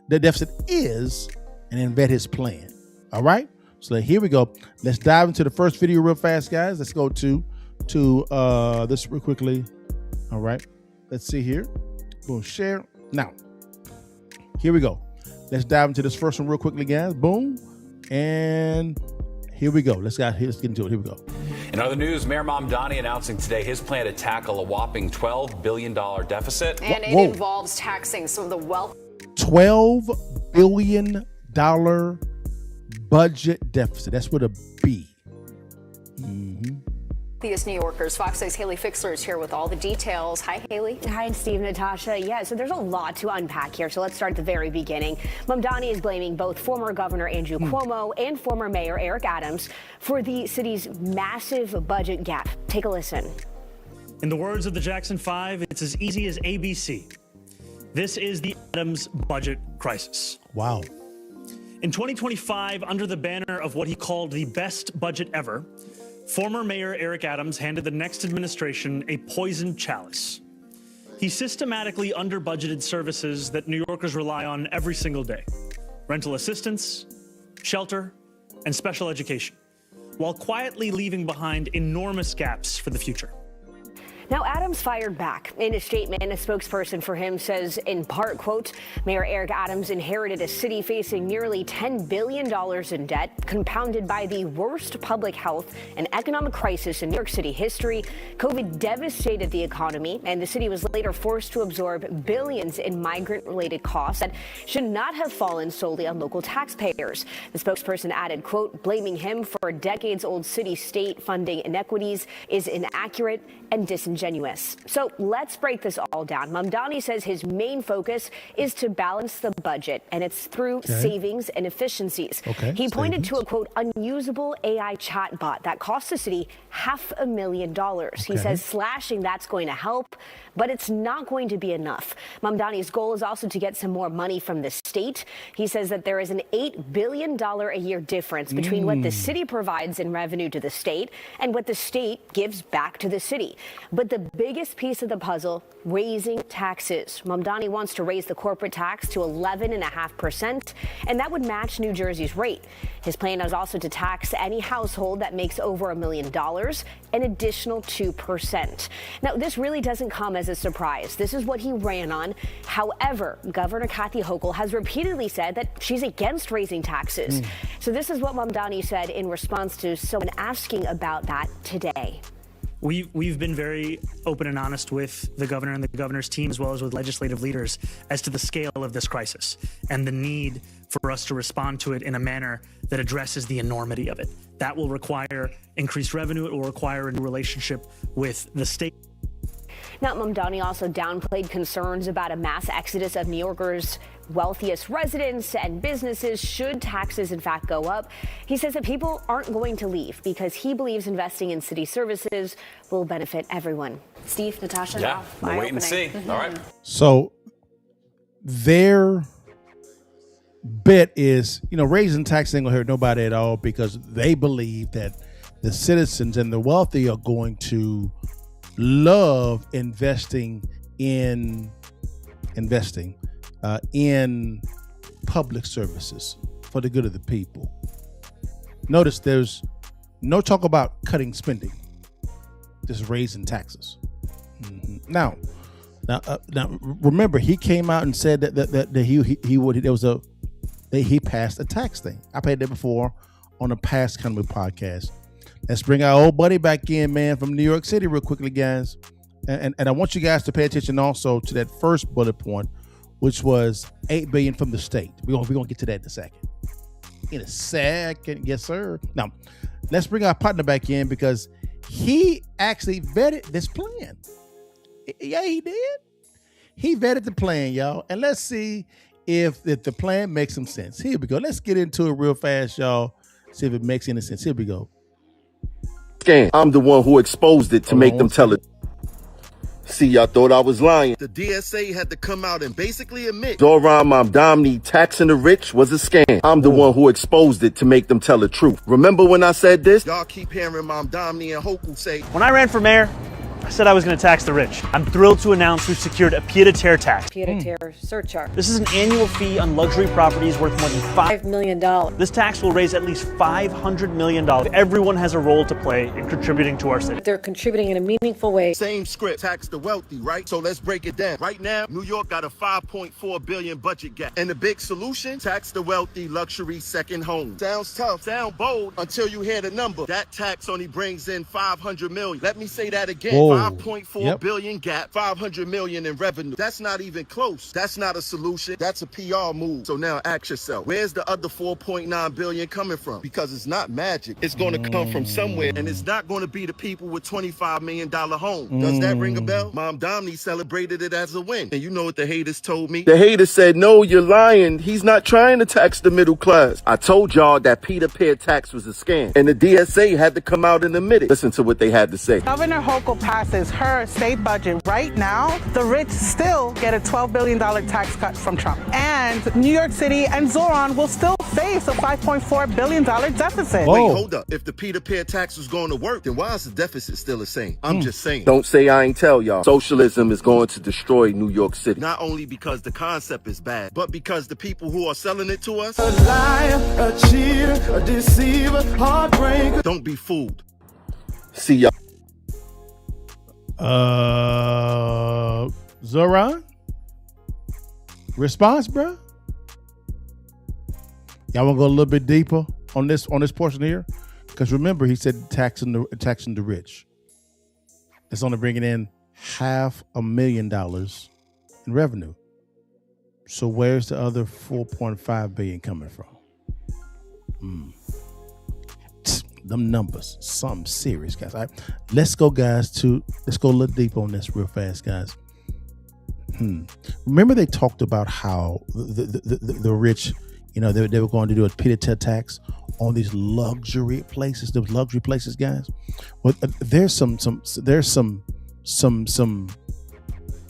deficit is and then vet his plan. All right? So here we go. Let's dive into the first video real fast, guys. Let's go to this real quickly. All right. Let's see here. Boom, share. Now, here we go. Let's dive into this first one real quickly, guys. Boom. And here we go. Let's get into it. Here we go. In other news, Mayor Mamdani announcing today his plan to tackle a whopping $12 billion deficit. And it involves taxing some of the wealth. $12 billion budget deficit. That's with a B. These New Yorkers. Fox 6's Haley Fixler is here with all the details. Hi, Haley. Hi, Steve, Natasha. Yeah, so there's a lot to unpack here. So let's start at the very beginning. Mamdani is blaming both former Governor Andrew Cuomo and former Mayor Eric Adams for the city's massive budget gap. Take a listen. In the words of the Jackson 5, it's as easy as ABC. This is the Adams budget crisis. Wow. In 2025, under the banner of what he called the best budget ever, former Mayor Eric Adams handed the next administration a poisoned chalice. He systematically under-budgeted services that New Yorkers rely on every single day: rental assistance, shelter, and special education, while quietly leaving behind enormous gaps for the future. Now, Adams fired back. In a statement, a spokesperson for him says, in part, quote, Mayor Eric Adams inherited a city facing nearly $10 billion in debt, compounded by the worst public health and economic crisis in New York City history. COVID devastated the economy, and the city was later forced to absorb billions in migrant-related costs that should not have fallen solely on local taxpayers. The spokesperson added, quote, blaming him for decades-old city-state funding inequities is inaccurate and disingenuous. So let's break this all down. Mamdani says his main focus is to balance the budget, and it's through savings and efficiencies. He pointed to a, quote, unusable AI chatbot that cost the city $500,000. He says slashing that's going to help, but it's not going to be enough. Mamdani's goal is also to get some more money from the state. He says that there is an $8 billion a year difference between what the city provides in revenue to the state and what the state gives back to the city. But the biggest piece of the puzzle, raising taxes. Mamdani wants to raise the corporate tax to 11.5%, and that would match New Jersey's rate. His plan is also to tax any household that makes over $1 million, an additional 2%. Now, this really doesn't come as a surprise. This is what he ran on. However, Governor Kathy Hochul has repeatedly said that she's against raising taxes. So this is what Mamdani said in response to someone asking about that today. We've been very open and honest with the governor and the governor's team, as well as with legislative leaders, as to the scale of this crisis and the need for us to respond to it in a manner that addresses the enormity of it. That will require increased revenue. It will require a new relationship with the state. Now, Mamdani also downplayed concerns about a mass exodus of New Yorkers' wealthiest residents and businesses should taxes in fact go up. He says that people aren't going to leave because he believes investing in city services will benefit everyone. Steve, Natasha? Yeah, we'll wait and see. All right. So their bet is, raising taxes ain't gonna hurt nobody at all because they believe that the citizens and the wealthy are going to love investing in public services for the good of the people. Notice there's no talk about cutting spending, just raising taxes. Now, remember he came out and said that he passed a tax thing. I played that before on a past kind of podcast. Let's bring our old buddy back in, man, from New York City real quickly, guys. And I want you guys to pay attention also to that first bullet point, which was $8 billion from the state. We're gonna get to that in a second. Yes, sir. Now, let's bring our partner back in because he actually vetted this plan. Yeah, he did. He vetted the plan, y'all. And let's see if the plan makes some sense. Here we go. Let's get into it real fast, y'all. See if it makes any sense. Here we go. I'm the one who exposed it to make them tell it. See, y'all thought I was lying. The DSA had to come out and basically admit Zoran Mamdani taxing the rich was a scam. I'm the one who exposed it to make them tell the truth. Remember when I said this? Y'all keep hearing Mamdani and Hoku say, when I ran for mayor, I said I was going to tax the rich. I'm thrilled to announce we've secured a pied-à-terre tax. Pied-à-terre surcharge. This is an annual fee on luxury properties worth more than $5 million. This tax will raise at least $500 million. Everyone has a role to play in contributing to our city. They're contributing in a meaningful way. Same script, tax the wealthy, right? So let's break it down. Right now, New York got a $5.4 billion budget gap. And the big solution, tax the wealthy luxury second home. Sounds tough, sound bold until you hear the number. That tax only brings in $500 million. Let me say that again. Whoa. $5.4 billion gap, $500 million in revenue. That's not even close. That's not a solution. That's a PR move. So now ask yourself, where's the other $4.9 billion coming from? Because it's not magic. It's going to come from somewhere, and it's not going to be the people with $25 million homes. Does that ring a bell? Mamdani celebrated it as a win. And you know what the haters told me? The haters said, no, you're lying. He's not trying to tax the middle class. I told y'all that pied-à-terre tax was a scam, and the DSA had to come out and admit it. Listen to what they had to say. Governor Hochul passes her state budget right now, the rich still get a $12 billion tax cut from Trump. And New York City and Zoran will still face a $5.4 billion deficit. Wait, hold up. If the pied-à-terre tax was going to work, then why is the deficit still the same? I'm just saying. Don't say I ain't tell y'all. Socialism is going to destroy New York City. Not only because the concept is bad, but because the people who are selling it to us. A liar, a cheater, a deceiver, heartbreaker. Don't be fooled. See y'all. Zoran? Response, bro? Y'all want to go a little bit deeper on this portion here? Because remember, he said taxing the rich. It's only bringing in $500,000 in revenue. So where's the other $4.5 billion coming from? Them numbers, something serious, guys. All right, let's go a little deep on this real fast, guys. Remember they talked about how the rich, they were going to do a pied-à-terre tax on these luxury places. Those luxury places, guys. Well, there's some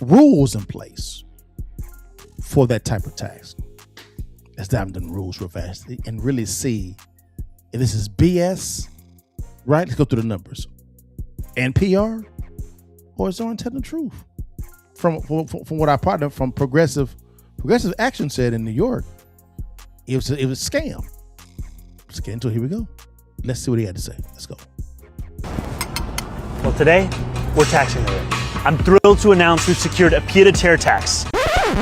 rules in place for that type of tax. Let's dive into the rules real fast and really see if this is BS, right? Let's go through the numbers. And PR, or is Zoran telling the truth? From what our partner from Progressive Action said in New York, it was a scam. Let's get into it. Here we go. Let's see what he had to say. Let's go. Well, today, we're taxing the rich. I'm thrilled to announce we've secured a pied-à-terre tax.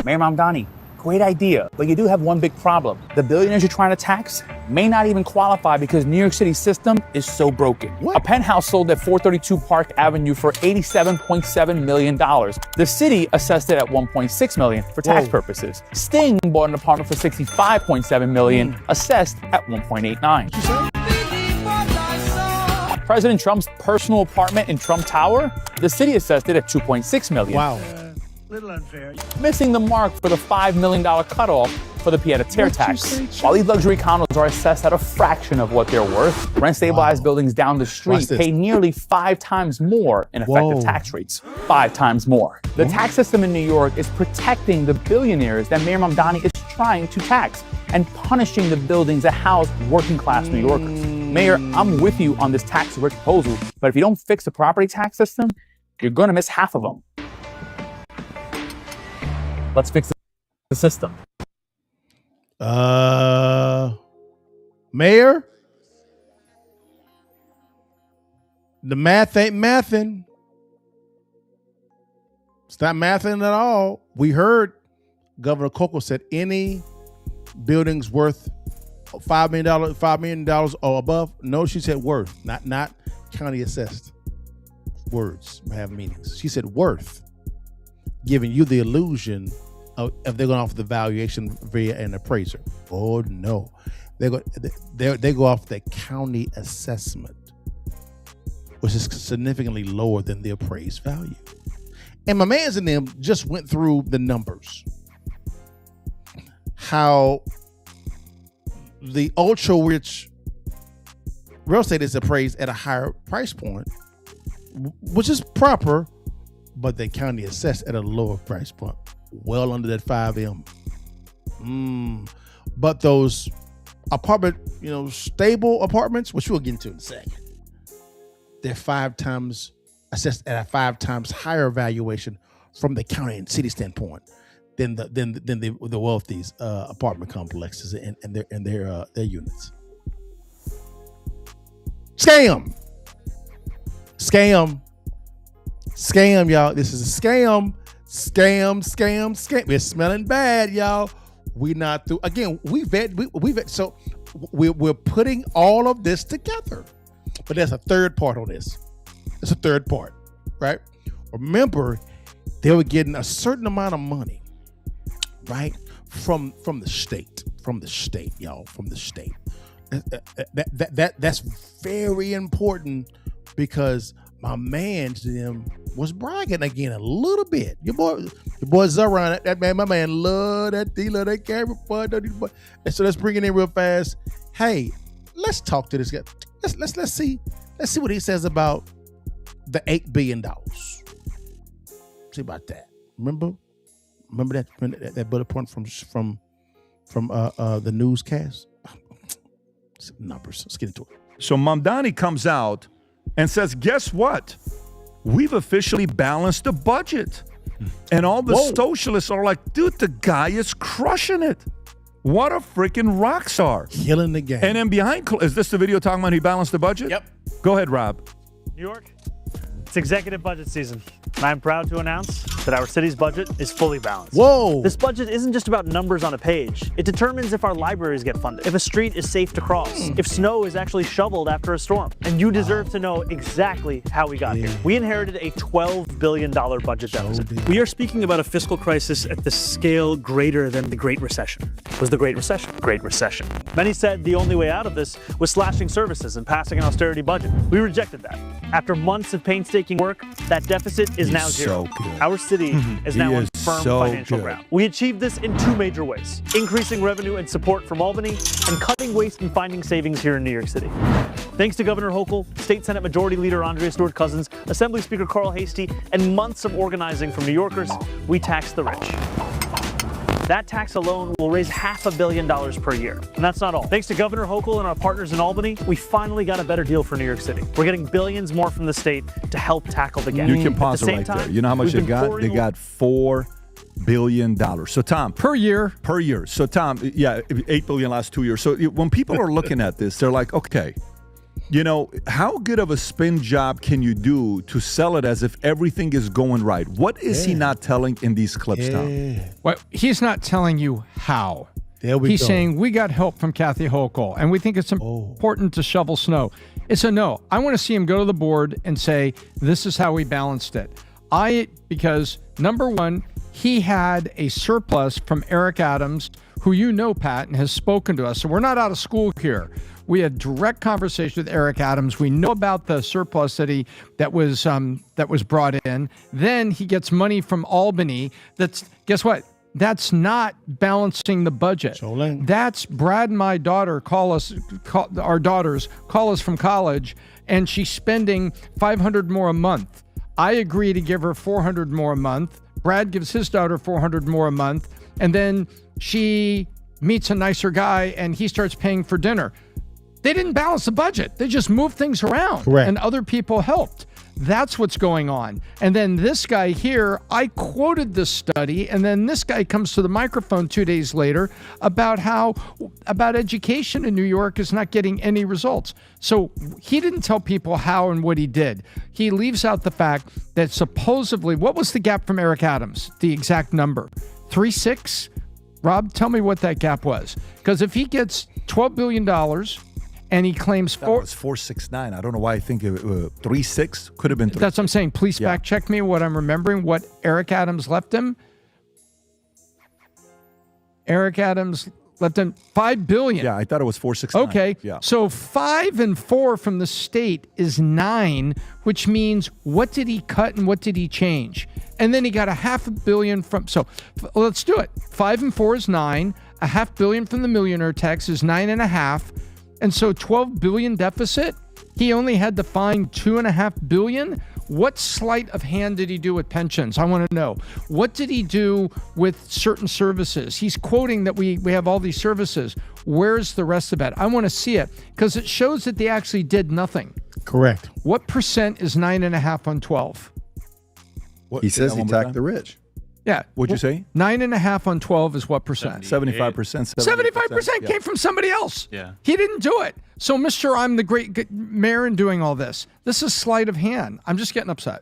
Mayor Mamdani, great idea, but you do have one big problem. The billionaires you're trying to tax may not even qualify because New York City's system is so broken. A penthouse sold at 432 Park Avenue for $87.7 million. The city assessed it at $1.6 million for tax purposes. Sting bought an apartment for $65.7 million, assessed at $1.89. President Trump's personal apartment in Trump Tower, the city assessed it at $2.6 million. Wow. Little unfair. Missing the mark for the $5 million cutoff for the pied-à-terre tax. While these luxury condos are assessed at a fraction of what they're worth, rent-stabilized buildings down the street pay nearly 5 times more in effective tax rates. 5 times more. The tax system in New York is protecting the billionaires that Mayor Mamdani is trying to tax and punishing the buildings that house working-class New Yorkers. Mayor, I'm with you on this tax rate proposal, but if you don't fix the property tax system, you're going to miss half of them. Let's fix the system. Mayor, the math ain't mathing. It's not mathing at all. We heard Governor Coco said any buildings worth $5 million or above. No, she said worth, not county assessed. Words have meanings. She said worth, giving you the illusion of if they're going to offer the valuation via an appraiser. Oh no, they go off the county assessment, which is significantly lower than the appraised value. And my mans and them just went through the numbers. How the ultra rich real estate is appraised at a higher price point, which is proper, but the county assessed at a lower price point, well under that 5M. But those apartment, stable apartments, which we'll get into in a second, they're 5 times assessed at a 5 times higher valuation from the county and city standpoint than the wealthy's apartment complexes and their units. Scam, y'all. This is a scam. We're smelling bad, y'all. We not through. Again, we vet. So we're putting all of this together. But there's a third part on this. There's a third part, right? Remember, they were getting a certain amount of money, right, from the state, y'all, from the state. That's very important because my man to them was bragging again a little bit. Your boy Zoran, my man love that camera boy. And so let's bring it in real fast. Hey, let's talk to this guy. Let's see what he says about the $8 billion. See about that. Remember that bullet point from the newscast. Numbers. Let's get into it. So Mamdani comes out and says, guess what? We've officially balanced the budget. And all the socialists are like, dude, the guy is crushing it. What a freaking rock star. Killing the game. And then behind, is this the video talking about he balanced the budget? Yep. Go ahead, Rob. New York, it's executive budget season. And I'm proud to announce that our city's budget is fully balanced. Whoa! This budget isn't just about numbers on a page. It determines if our libraries get funded, if a street is safe to cross, if snow is actually shoveled after a storm. And you deserve to know exactly how we got here. We inherited a $12 billion budget deficit. We are speaking about a fiscal crisis at the scale greater than the Great Recession. Was the Great Recession? Great Recession. Many said the only way out of this was slashing services and passing an austerity budget. We rejected that. After months of painstaking work, that deficit is now zero. Our city is now on firm financial ground. We achieved this in 2 major ways: increasing revenue and support from Albany, and cutting waste and finding savings here in New York City. Thanks to Governor Hochul, State Senate Majority Leader Andrea Stewart-Cousins, Assembly Speaker Carl Hastie, and months of organizing from New Yorkers, we tax the rich. That tax alone will raise $500 million per year. And that's not all. Thanks to Governor Hochul and our partners in Albany, we finally got a better deal for New York City. We're getting billions more from the state to help tackle the gap. You can pause it right there. You know how much they got? They got $4 billion. So Tom, per year. So Tom, yeah, $8 billion last 2 years. So when people are looking at this, they're like, okay, You know, how good of a spin job can you do to sell it as if everything is going right? What is he not telling in these clips now? Well, he's not telling you how. He's saying, we got help from Kathy Hochul, and we think it's important to shovel snow. It's a no. I want to see him go to the board and say, this is how we balanced it. Because, number one, he had a surplus from Eric Adams, who you know, Pat, and has spoken to us. So we're not out of school here. We had direct conversation with Eric Adams. We know about the surplus that was brought in. Then he gets money from Albany. Guess what? That's not balancing the budget. That's Brad and my daughter our daughters call us from college, and she's spending $500 more a month. I agree to give her $400 more a month. Brad gives his daughter $400 more a month, and then she meets a nicer guy, and he starts paying for dinner. They didn't balance the budget. They just moved things around. Correct. And other people helped. That's what's going on. And then this guy here, I quoted this study, and then this guy comes to the microphone 2 days later about education in New York is not getting any results. So he didn't tell people how and what he did. He leaves out the fact that supposedly, what was the gap from Eric Adams? The exact number, 3.6? Rob, tell me what that gap was. Because if he gets $12 billion, and he claims that was 469. I don't know why I think 36 could have been. That's what I'm saying. Please fact check me what I'm remembering. What Eric Adams left him. Eric Adams left him $5 billion. Yeah, I thought it was 469. Okay. Yeah. So 5 and 4 from the state is 9, which means what did he cut and what did he change? And then he got $500 million from. So let's do it. 5 and 4 is 9. $500 million from the millionaire tax is 9.5. And so $12 billion deficit, he only had to find $2.5 billion. What sleight of hand did he do with pensions? I want to know. What did he do with certain services? He's quoting that we have all these services. Where's the rest of it? I want to see it because it shows that they actually did nothing. Correct. What percent is 9.5 on 12? He says he taxed the rich. Yeah. What'd you say? 9.5 on 12 is what percent? 75%. 75% came from somebody else. Yeah. He didn't do it. So, Mr. I'm the great mayor in doing all this. This is sleight of hand. I'm just getting upset.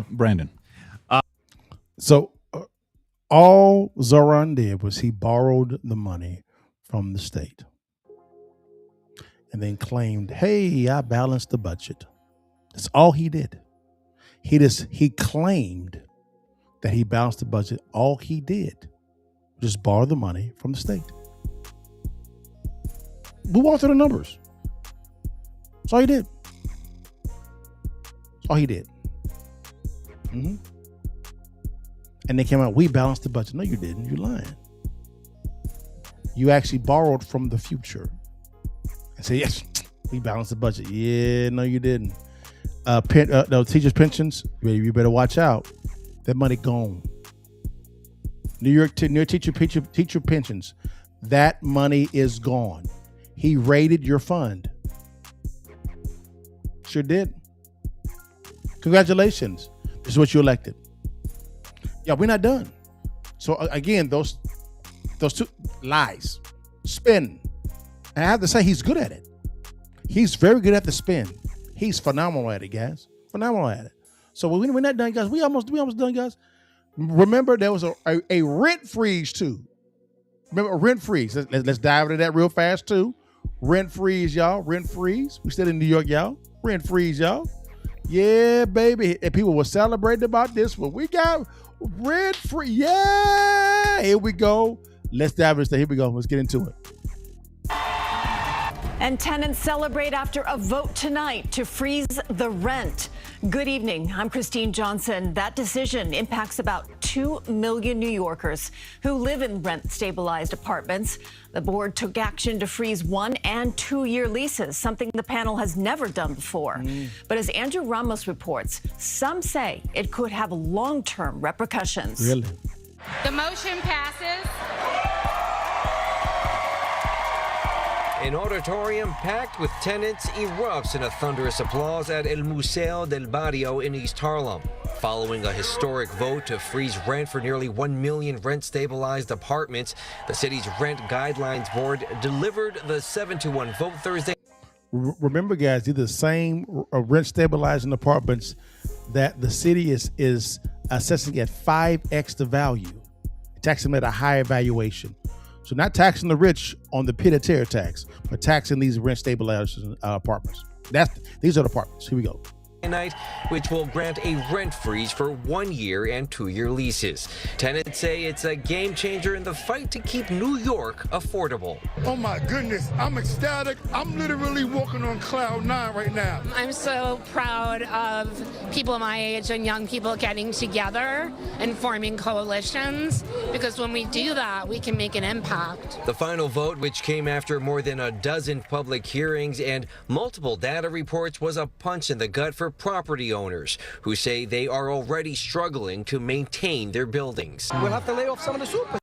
Brandon. So all Zoran did was he borrowed the money from the state and then claimed, hey, I balanced the budget. That's all he did. He claimed that he balanced the budget. All he did was just borrow the money from the state. We walked through the numbers. That's all he did. That's all he did. Mm-hmm. And they came out, we balanced the budget. No, you didn't. You're lying. You actually borrowed from the future. And say, yes, we balanced the budget. Yeah, no, you didn't. No, teachers' pensions, you better watch out. That money gone. New York teacher pensions, that money is gone. He raided your fund. Sure did. Congratulations. This is what you elected. Yeah, we're not done. So again, those two lies, spin. And I have to say, he's good at it. He's very good at the spin. He's phenomenal at it, guys. Phenomenal at it. So we're not done, guys. We almost done, guys. Remember, there was a rent freeze too. Remember a rent freeze. Let's dive into that real fast too. Rent freeze, y'all. Rent freeze. We still in New York, y'all. Rent freeze, y'all. Yeah, baby. And people were celebrating about this one. We got rent free. Yeah. Here we go. Let's dive into that. Here we go. Let's get into it. And tenants celebrate after a vote tonight to freeze the rent. Good evening. I'm Christine Johnson. That decision impacts about 2 million New Yorkers who live in rent-stabilized apartments. The board took action to freeze 1- and 2-year leases, something the panel has never done before. But as Andrew Ramos reports, some say it could have long-term repercussions. Really? The motion passes. An auditorium packed with tenants erupts in a thunderous applause at El Museo del Barrio in East Harlem, following a historic vote to freeze rent for nearly 1 million rent-stabilized apartments. The city's Rent Guidelines Board delivered the 7-1 vote Thursday. remember, guys, these are the same rent stabilizing apartments that the city is assessing at 5x the value, taxing them at a higher valuation. So not taxing the rich on the pied-à-terre tax, but taxing these rent stabilizing apartments. These are the apartments. Here we go. Night, which will grant a rent freeze for 1 year and 2-year leases. Tenants say it's a game changer in the fight to keep New York affordable. Oh my goodness, I'm ecstatic. I'm literally walking on cloud 9 right now. I'm so proud of people my age and young people getting together and forming coalitions, because when we do that, we can make an impact. The final vote, which came after more than a dozen public hearings and multiple data reports, was a punch in the gut for property owners who say they are already struggling to maintain their buildings. We'll have to lay off some of the supers.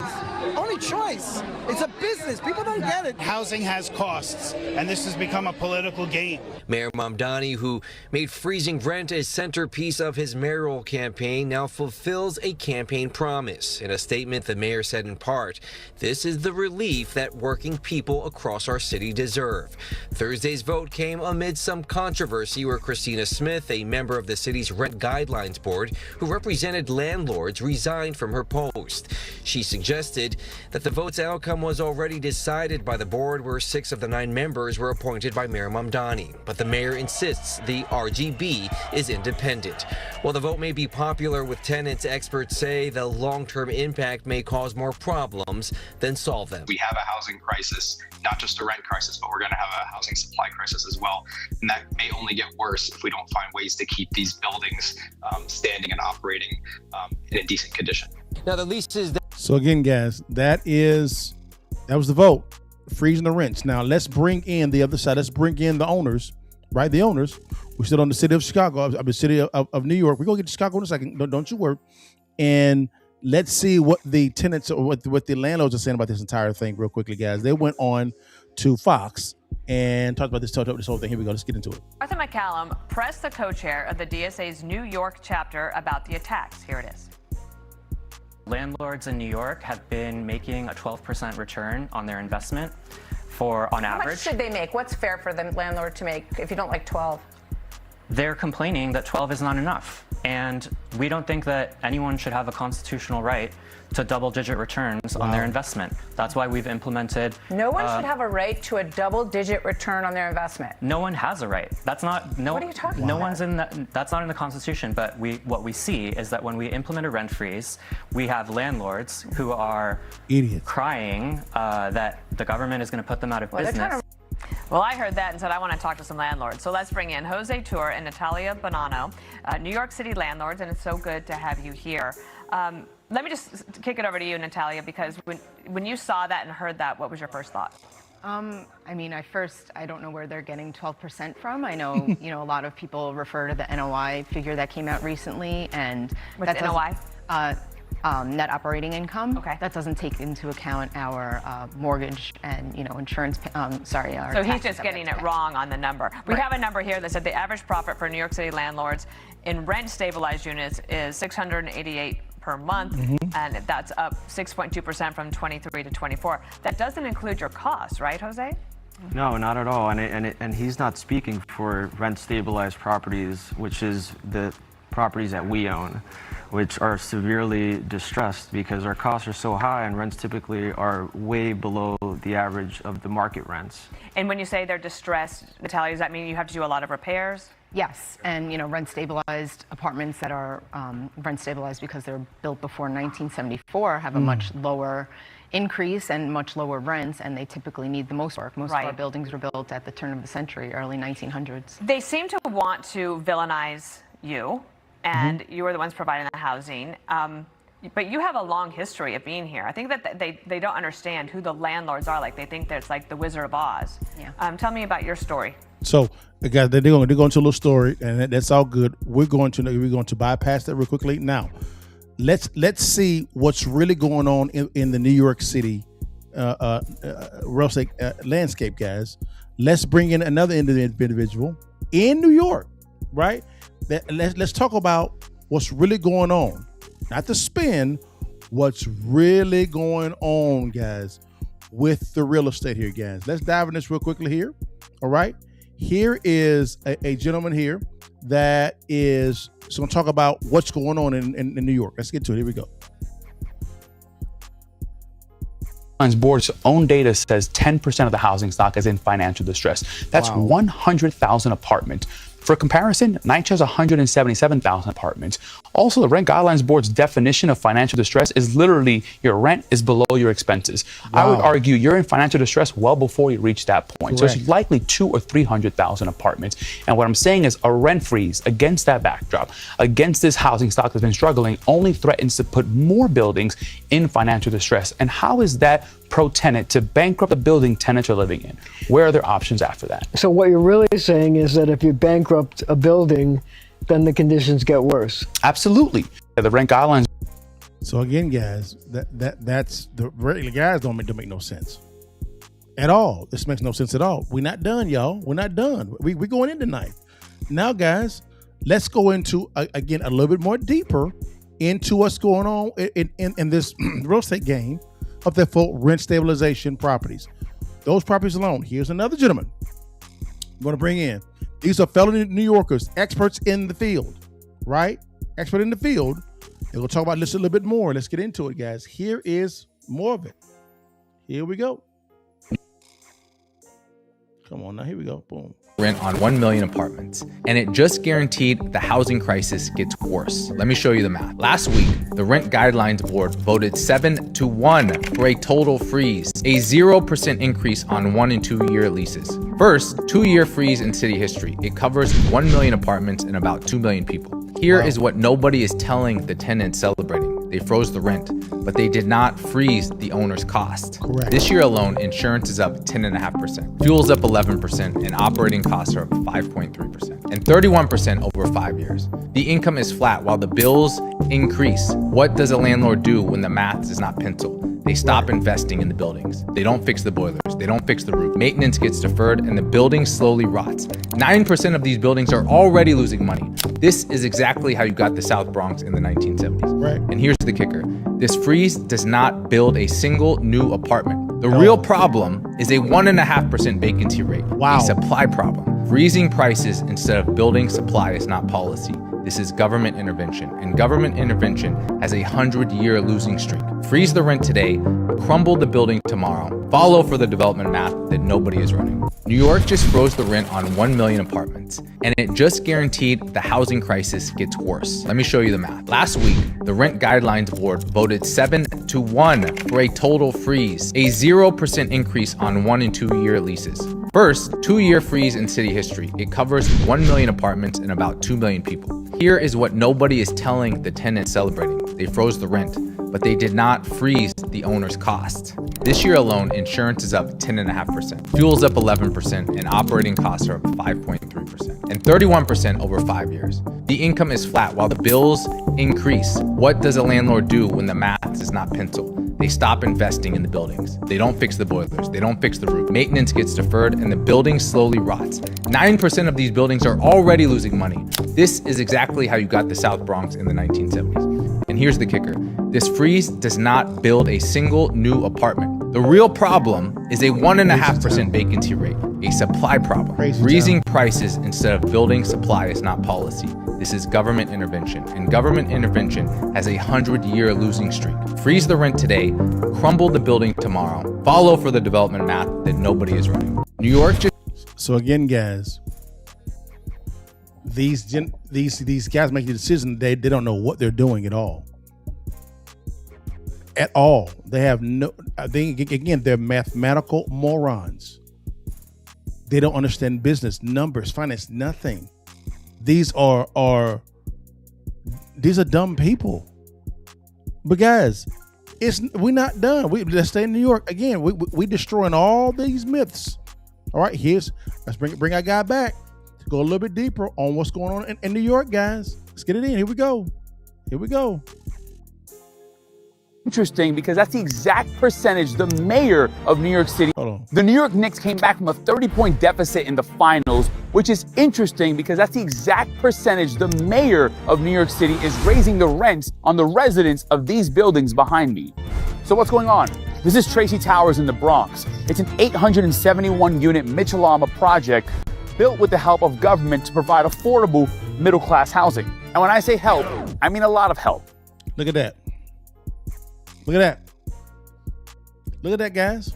Only choice. It's a business. People don't get it. Housing has costs, and this has become a political game. Mayor Mamdani, who made freezing rent a centerpiece of his mayoral campaign, now fulfills a campaign promise. In a statement, the mayor said in part, "This is the relief that working people across our city deserve." Thursday's vote came amid some controversy where Christina Smith, a member of the city's Rent Guidelines Board who represented landlords, resigned from her post. She suggested that the vote's outcome was already decided by the board, where 6 of the 9 members were appointed by Mayor Mamdani. But the mayor insists the RGB is independent. While the vote may be popular with tenants, experts say the long-term impact may cause more problems than solve them. We have a housing crisis, not just a rent crisis, but we're going to have a housing supply crisis as well. And that may only get worse if we don't find ways to keep these buildings standing and operating in a decent condition. Now, the lease is... So again, guys, that was the vote, freezing the rents. Now, let's bring in the other side. Let's bring in the owners, right? The owners. We're still on the city of Chicago, the city of New York. We're going to get to Chicago in a second. Don't you worry. And let's see what the tenants or what the landlords are saying about this entire thing real quickly, guys. They went on to Fox and talked about this whole thing. Here we go. Let's get into it. Arthur McCallum pressed the co-chair of the DSA's New York chapter about the attacks. Here it is. Landlords in New York have been making a 12% return on their investment on average. How much should they make? What's fair for the landlord to make if you don't like 12? They're complaining that 12 is not enough. And we don't think that anyone should have a constitutional right to double-digit returns on their investment. That's why we've implemented... No one should have a right to a double-digit return on their investment. No one has a right. That's not... No, what are you talking no about? one's in that's not in the Constitution, but what we see is that when we implement a rent freeze, we have landlords who are idiots crying that the government is going to put them out of business. Well, I heard that and said I want to talk to some landlords. So let's bring in Jose Tour and Natalia Bonanno, New York City landlords, and it's so good to have you here. Let me just kick it over to you, Natalia, because when you saw that and heard that, what was your first thought? I mean, I don't know where they're getting 12% from. I know, a lot of people refer to the NOI figure that came out recently, and What's NOI? Net operating income. Okay. That doesn't take into account our mortgage and insurance. Our so he's taxes just that getting we it pay. wrong on the number. We Right. have a number here that said the average profit for New York City landlords in rent stabilized units is $688 per month, and that's up 6.2% from 23 to 24. That doesn't include your costs, right, Jose? No, not at all. And he's not speaking for rent stabilized properties, which is the properties that we own, which are severely distressed because our costs are so high and rents typically are way below the average of the market rents. And when you say they're distressed, Natalia, does that mean you have to do a lot of repairs? Yes, and rent stabilized apartments that are rent stabilized because they're built before 1974 have a much lower increase and much lower rents, and they typically need the most work. Most of our buildings were built at the turn of the century, early 1900s. They seem to want to villainize you, and you are the ones providing the housing. But you have a long history of being here. I think that they don't understand who the landlords are. Like, they think that it's like the Wizard of Oz. Yeah. Tell me about your story. So, guys, they're going to go into a little story, and that's all good. We're going to bypass that real quickly. Now, let's see what's really going on in the New York City real estate landscape, guys. Let's bring in another individual in New York, right? Let's talk about what's really going on. Not the spin, what's really going on, guys, with the real estate here, guys. Let's dive in this real quickly here. All right. Here is a gentleman here that is going to talk about what's going on in New York. Let's get to it. Here we go. Board's own data says 10% of the housing stock is in financial distress. That's 100,000 apartments. For comparison, NYCHA has 177,000 apartments. Also, the Rent Guidelines Board's definition of financial distress is literally your rent is below your expenses. I would argue you're in financial distress well before you reach that point. Correct. So it's likely 200,000 or 300,000 apartments. And what I'm saying is a rent freeze against that backdrop, against this housing stock that's been struggling, only threatens to put more buildings in financial distress. And how is that pro-tenant to bankrupt the building tenants are living in? Where are their options after that? So what you're really saying is that if you bankrupt a building, then the conditions get worse. Absolutely. The Rent Guidelines. So again, guys, that's the regular guys don't make no sense at all. This makes no sense at all. We're not done, y'all. We're not done. We're going in tonight. Now, guys, let's go into again a little bit more deeper into what's going on in this real estate game of the full rent stabilization properties. Those properties alone. Here's another gentleman I'm going to bring in. These are fellow New Yorkers, experts in the field, right? Expert in the field. And we'll talk about this a little bit more. Let's get into it, guys. Here is more of it. Here we go. Come on now. Here we go. Boom. Rent on 1 million apartments, and it just guaranteed the housing crisis gets worse. Let me show you the math. Last week, the Rent Guidelines Board voted 7-1 for a total freeze, a 0% increase on 1 and 2 year leases. First, 2-year freeze in city history. It covers 1 million apartments and about 2 million people. Here is what nobody is telling the tenants celebrating. They froze the rent, but they did not freeze the owner's cost. Correct. This year alone, insurance is up 10.5%, fuel's up 11%, and operating costs are up 5.3%, and 31% over 5 years. The income is flat while the bills increase. What does a landlord do when the math does not pencil? They stop investing in the buildings. They don't fix the boilers. They don't fix the roof. Maintenance gets deferred and the building slowly rots. 9% of these buildings are already losing money. This is exactly how you got the South Bronx in the 1970s. Right. And here's the kicker. This freeze does not build a single new apartment. The real problem is a 1.5% vacancy rate. Wow. A supply problem. Freezing prices instead of building supply is not policy. This is government intervention, and government intervention has a 100-year losing streak. Freeze the rent today, crumble the building tomorrow, follow for the development math that nobody is running. New York just froze the rent on 1 million apartments, and it just guaranteed the housing crisis gets worse. Let me show you the math. Last week, the Rent Guidelines Board voted 7-1 for a total freeze, a 0% increase on 1 and 2 year leases. First, 2-year freeze in city history. It covers 1 million apartments and about 2 million people. Here is what nobody is telling the tenants celebrating. They froze the rent, but they did not freeze the owner's cost. This year alone, insurance is up 10.5%, fuel's up 11%, and operating costs are up 5.3%, and 31% over 5 years. The income is flat while the bills increase. What does a landlord do when the math does not pencil? They stop investing in the buildings. They don't fix the boilers. They don't fix the roof. Maintenance gets deferred and the building slowly rots. 9% of these buildings are already losing money. This is exactly how you got the South Bronx in the 1970s. And here's the kicker. This freeze does not build a single new apartment. The real problem is a 1.5% vacancy rate, a supply problem. Freezing prices instead of building supply is not policy. This is government intervention, and government intervention has a 100-year losing streak. Freeze the rent today, crumble the building tomorrow, follow for the development math that nobody is running. New York just... So again, guys, these guys make the decision. They don't know what they're doing at all. At all. They have no, again, they're mathematical morons. They don't understand business, numbers, finance, nothing. These are dumb people. But guys, we're not done. Let's stay in New York. Again, we destroying all these myths. All right, let's bring our guy back to go a little bit deeper on what's going on in New York, guys. Let's get it in. Here we go. Interesting, because that's the exact percentage the mayor of New York City. The New York Knicks came back from a 30-point deficit in the finals, which is interesting because that's the exact percentage the mayor of New York City is raising the rents on the residents of these buildings behind me. So what's going on? This is Tracy Towers in the Bronx. It's an 871-unit Mitchell-Lama project built with the help of government to provide affordable middle-class housing. And when I say help, I mean a lot of help. Look at that. Look at that. Look at that, guys.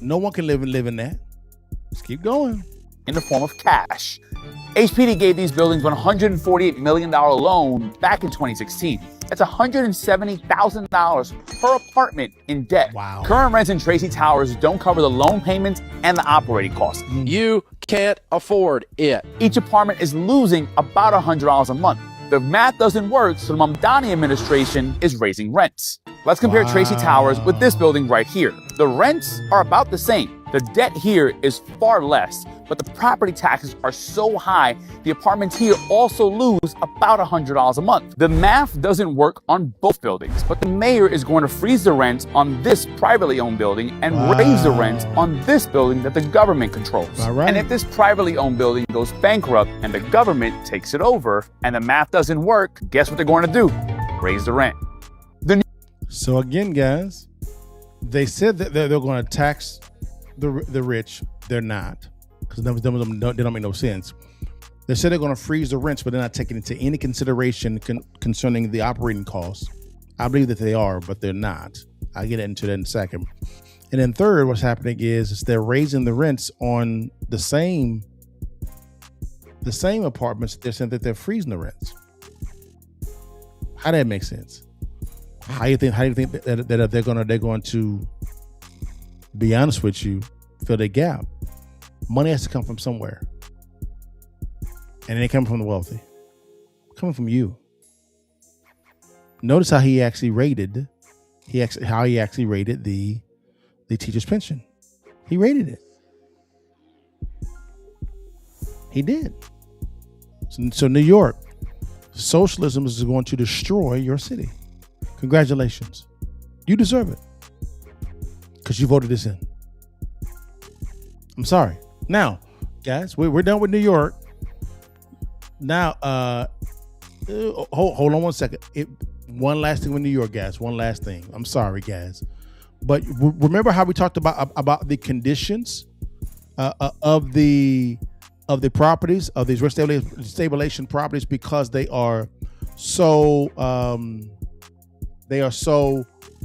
No one can live in that. Let's keep going. In the form of cash. HPD gave these buildings $148 million loan back in 2016. That's $170,000 per apartment in debt. Wow. Current rents in Tracy Towers don't cover the loan payments and the operating costs. You can't afford it. Each apartment is losing about $100 a month. The math doesn't work, so the Mamdani administration is raising rents. Let's compare Tracy Towers with this building right here. The rents are about the same. The debt here is far less, but the property taxes are so high, the apartments here also lose about $100 a month. The math doesn't work on both buildings, but the mayor is going to freeze the rents on this privately owned building and raise the rents on this building that the government controls. And if this privately owned building goes bankrupt and the government takes it over and the math doesn't work, guess what they're going to do? Raise the rent. So again, guys, they said that they're going to tax the rich. They're not, because they don't make no sense. They said they're going to freeze the rents, but they're not taking into any consideration concerning the operating costs. I believe that they are, but they're not. I'll get into that in a second. And then third, what's happening is they're raising the rents on the same apartments. They're saying that they're freezing the rents. How that make sense? How do you think that they're going to be honest with you, fill the gap? Money has to come from somewhere, and it ain't coming from the wealthy. It's coming from you. Notice how he actually rated the teacher's pension. He rated it. He did. So New York, socialism is going to destroy your city. Congratulations. You deserve it, because you voted this in. I'm sorry. Now, guys, we're done with New York. Now, hold on one second. One last thing with New York, guys. One last thing. I'm sorry, guys, but remember how we talked about the conditions of the properties, of these stabilization properties, because they are so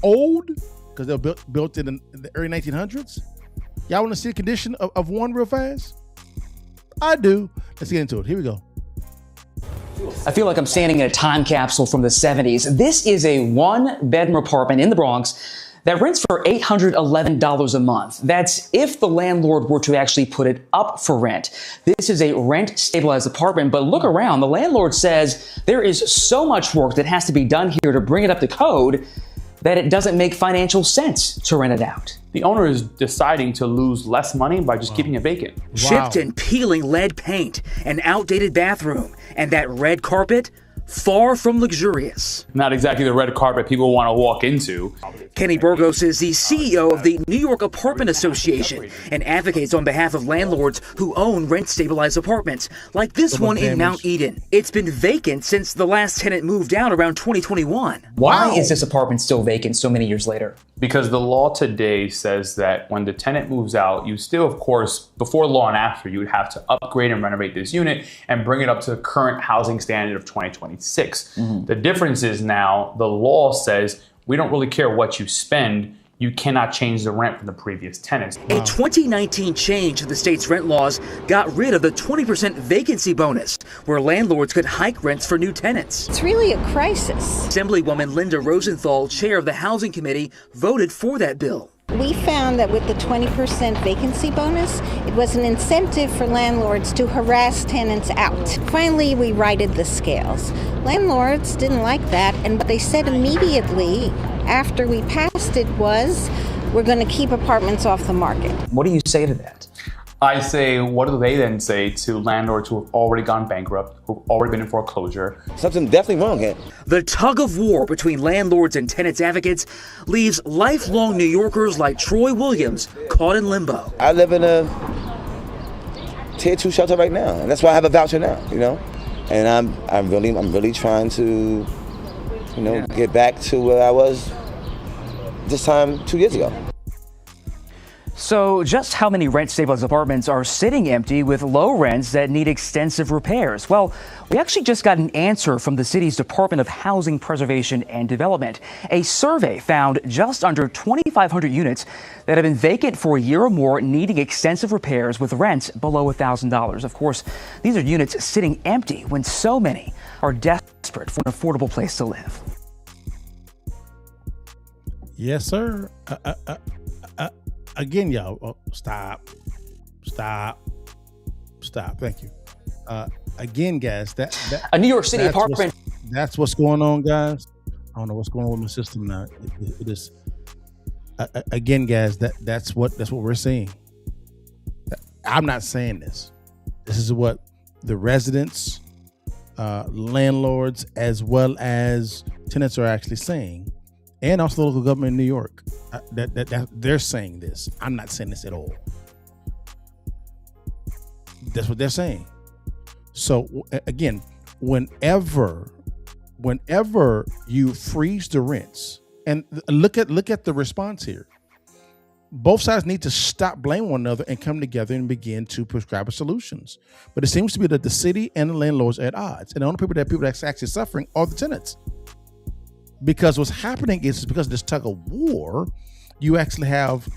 old, because they were built in the early 1900s. Y'all want to see the condition of one real fast? I do. Let's get into it. Here we go. I feel like I'm standing in a time capsule from the 70s. This is a one-bedroom apartment in the Bronx that rents for $811 a month. That's if the landlord were to actually put it up for rent. This is a rent-stabilized apartment, but look around. The landlord says there is so much work that has to be done here to bring it up to code that it doesn't make financial sense to rent it out. The owner is deciding to lose less money by just keeping it vacant. Chipped and peeling lead paint, an outdated bathroom, and that red carpet, far from luxurious. Not exactly the red carpet people want to walk into. Kenny Burgos is the CEO of the New York Apartment Association and advocates on behalf of landlords who own rent-stabilized apartments, like this one in Mount Eden. It's been vacant since the last tenant moved out around 2021. Why is this apartment still vacant so many years later? Because the law today says that when the tenant moves out, you still, of course, before law and after, you would have to upgrade and renovate this unit and bring it up to the current housing standard of 2026. The difference is now the law says we don't really care what you spend. You cannot change the rent from the previous tenants. A 2019 change to the state's rent laws got rid of the 20% vacancy bonus, where landlords could hike rents for new tenants. It's really a crisis. Assemblywoman Linda Rosenthal, chair of the Housing Committee, voted for that bill. We found that with the 20% vacancy bonus, it was an incentive for landlords to harass tenants out. Finally, we righted the scales. Landlords didn't like that, and what they said immediately after we passed it was, we're going to keep apartments off the market. What do you say to that? I say, what do they then say to landlords who have already gone bankrupt, who've already been in foreclosure? Something definitely wrong here. The tug of war between landlords and tenants advocates leaves lifelong New Yorkers like Troy Williams caught in limbo. I live in a tier 2 shelter right now, and that's why I have a voucher now, you know? And I'm really trying to, get back to where I was this time 2 years ago. So just how many rent-stabilized apartments are sitting empty with low rents that need extensive repairs? Well, we actually just got an answer from the city's Department of Housing Preservation and Development. A survey found just under 2,500 units that have been vacant for a year or more, needing extensive repairs with rents below $1,000. Of course, these are units sitting empty when so many are desperate for an affordable place to live. Yes, sir. Again, y'all, stop. Thank you. Again, guys, that a New York City apartment. That's what's going on, guys. I don't know what's going on with my system now. It is again, guys. That's what we're seeing. I'm not saying this. This is what the residents, landlords, as well as tenants are actually saying. And also the local government in New York, that they're saying this. I'm not saying this at all. That's what they're saying. So again, whenever you freeze the rents, and look at the response here, both sides need to stop blaming one another and come together and begin to prescribe solutions. But it seems to be that the city and the landlords are at odds, and the only people that's actually suffering are the tenants. Because what's happening is because of this tug of war, you actually have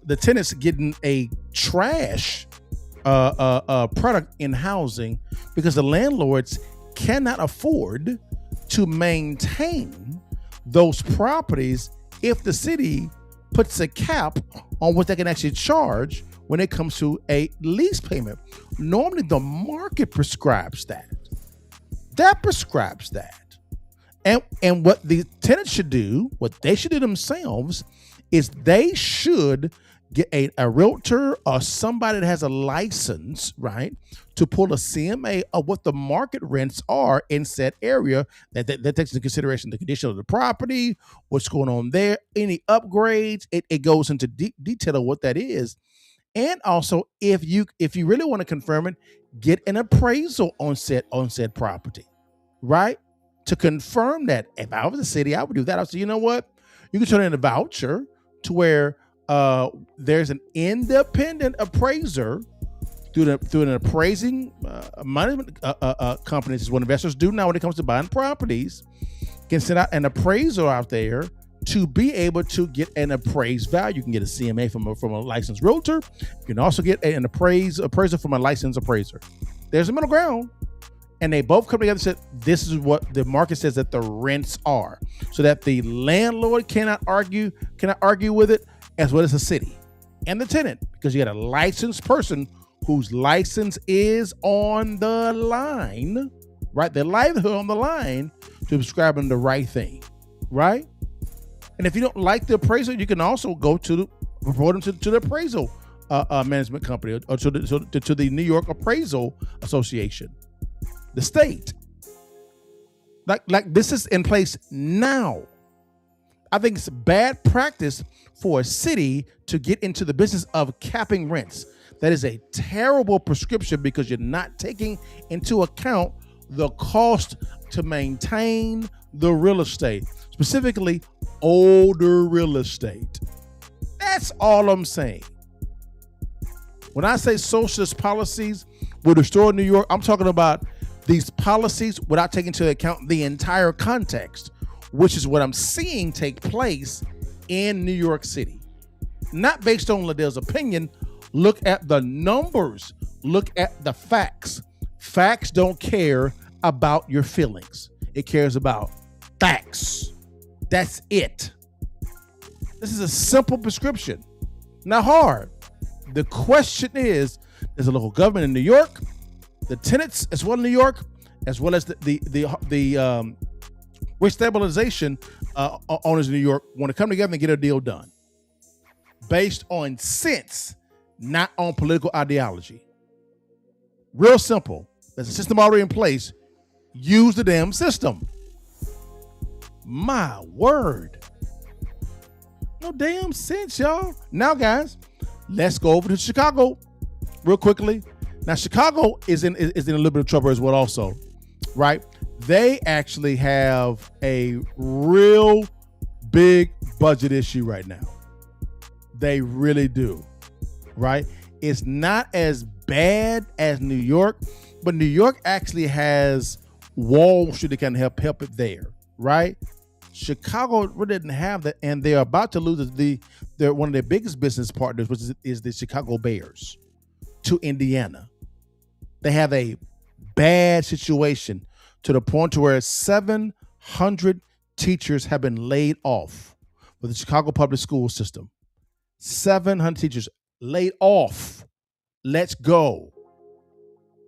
the tenants getting a trash product in housing because the landlords cannot afford to maintain those properties if the city puts a cap on what they can actually charge when it comes to a lease payment. Normally the market prescribes that. That prescribes that. And what the tenants should do, what they should do themselves, is they should get a realtor or somebody that has a license, right, to pull a CMA of what the market rents are in said area. That takes into consideration the condition of the property, what's going on there, any upgrades. It goes into detail of what that is. And also, if you really want to confirm it, get an appraisal on said property, right? To confirm that. If I was the city, I would do that. I would say, you know what? You can turn in a voucher to where there's an independent appraiser through an appraising management company. This is what investors do now when it comes to buying properties. Can send out an appraiser out there to be able to get an appraised value. You can get a CMA from a licensed realtor. You can also get an appraiser from a licensed appraiser. There's a middle ground. And they both come together and said, this is what the market says that the rents are, so that the landlord cannot argue with it, as well as the city and the tenant, because you got a licensed person whose license is on the line, right? Their livelihood on the line to prescribing the right thing, right? And if you don't like the appraisal, you can also go report them to the appraisal management company or to the New York Appraisal Association. The state, like this is in place now. I think it's bad practice for a city to get into the business of capping rents. That is a terrible prescription because you're not taking into account the cost to maintain the real estate, specifically older real estate. That's all I'm saying. When I say socialist policies will destroy New York, I'm talking about these policies without taking into account the entire context, which is what I'm seeing take place in New York City. Not based on Liddell's opinion. Look at the numbers. Look at the facts. Facts don't care about your feelings. It cares about facts. That's it. This is a simple prescription, not hard. The question is, there's a local government in New York, the tenants as well in New York, as well as the rent stabilization owners in New York want to come together and get a deal done based on sense, not on political ideology. Real simple. There's a system already in place. Use the damn system. My word. No damn sense, y'all. Now, guys, let's go over to Chicago real quickly. Now, Chicago is in a little bit of trouble as well also, right? They actually have a real big budget issue right now. They really do. right? It's not as bad as New York, but New York actually has Wall Street that can help it there, right? Chicago really didn't have that, and they're about to lose one of their biggest business partners, which is the Chicago Bears, to Indiana. They have a bad situation to the point to where 700 teachers have been laid off for the Chicago public school system. 700 teachers laid off. Let's go.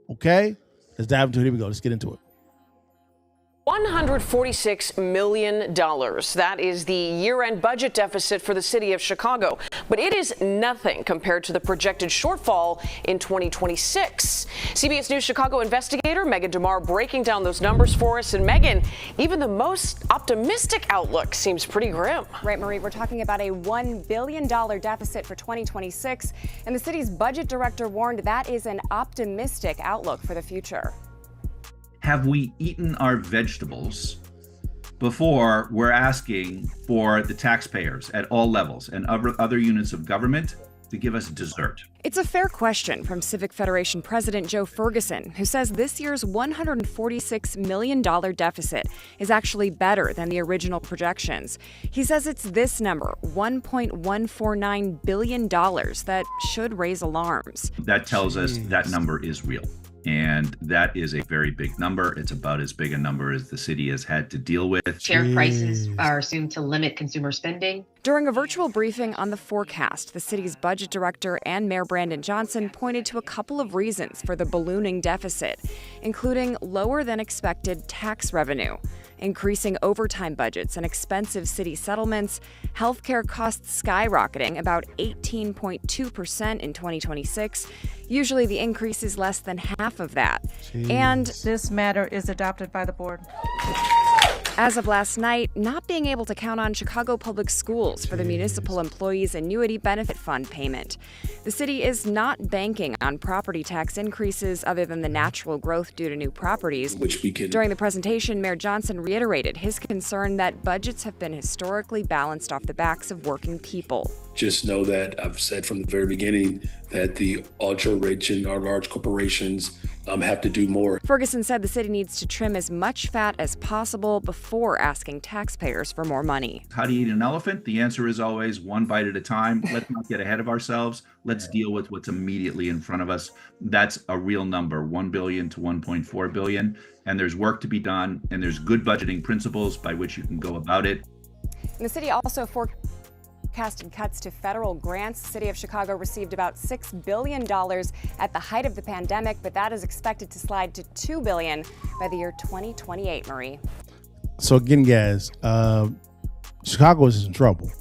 Okay? Let's dive into it. Here we go. Let's get into it. $146 million. That is the year-end budget deficit for the city of Chicago. But it is nothing compared to the projected shortfall in 2026. CBS News Chicago investigator Megan DeMar breaking down those numbers for us. And Megan, even the most optimistic outlook seems pretty grim. Right, Marie, we're talking about a $1 billion deficit for 2026. And the city's budget director warned that is an optimistic outlook for the future. Have we eaten our vegetables before we're asking for the taxpayers at all levels and other units of government to give us dessert? It's a fair question from Civic Federation President Joe Ferguson, who says this year's $146 million deficit is actually better than the original projections. He says it's this number, $1.149 billion, that should raise alarms. That tells us that number is real. And that is a very big number. It's about as big a number as the city has had to deal with. Share prices are assumed to limit consumer spending. During a virtual briefing on the forecast, the city's budget director and Mayor Brandon Johnson pointed to a couple of reasons for the ballooning deficit, including lower than expected tax revenue, increasing overtime budgets and expensive city settlements, healthcare costs skyrocketing about 18.2% in 2026. Usually the increase is less than half of that. Jeez. And this matter is adopted by the board. As of last night, not being able to count on Chicago Public Schools for the Municipal Employees Annuity Benefit Fund payment. The city is not banking on property tax increases other than the natural growth due to new properties. During the presentation, Mayor Johnson reiterated his concern that budgets have been historically balanced off the backs of working people. Just know that I've said from the very beginning that the ultra-rich and our large corporations have to do more. Ferguson said the city needs to trim as much fat as possible before asking taxpayers for more money. How do you eat an elephant? The answer is always one bite at a time. Let's not get ahead of ourselves. Let's deal with what's immediately in front of us. That's a real number, 1 billion to 1.4 billion. And there's work to be done, and there's good budgeting principles by which you can go about it. And the city also forecasted cuts to federal grants. The city of Chicago received about $6 billion at the height of the pandemic, but that is expected to slide to $2 billion by the year 2028, Marie. So again, guys, Chicago is in trouble.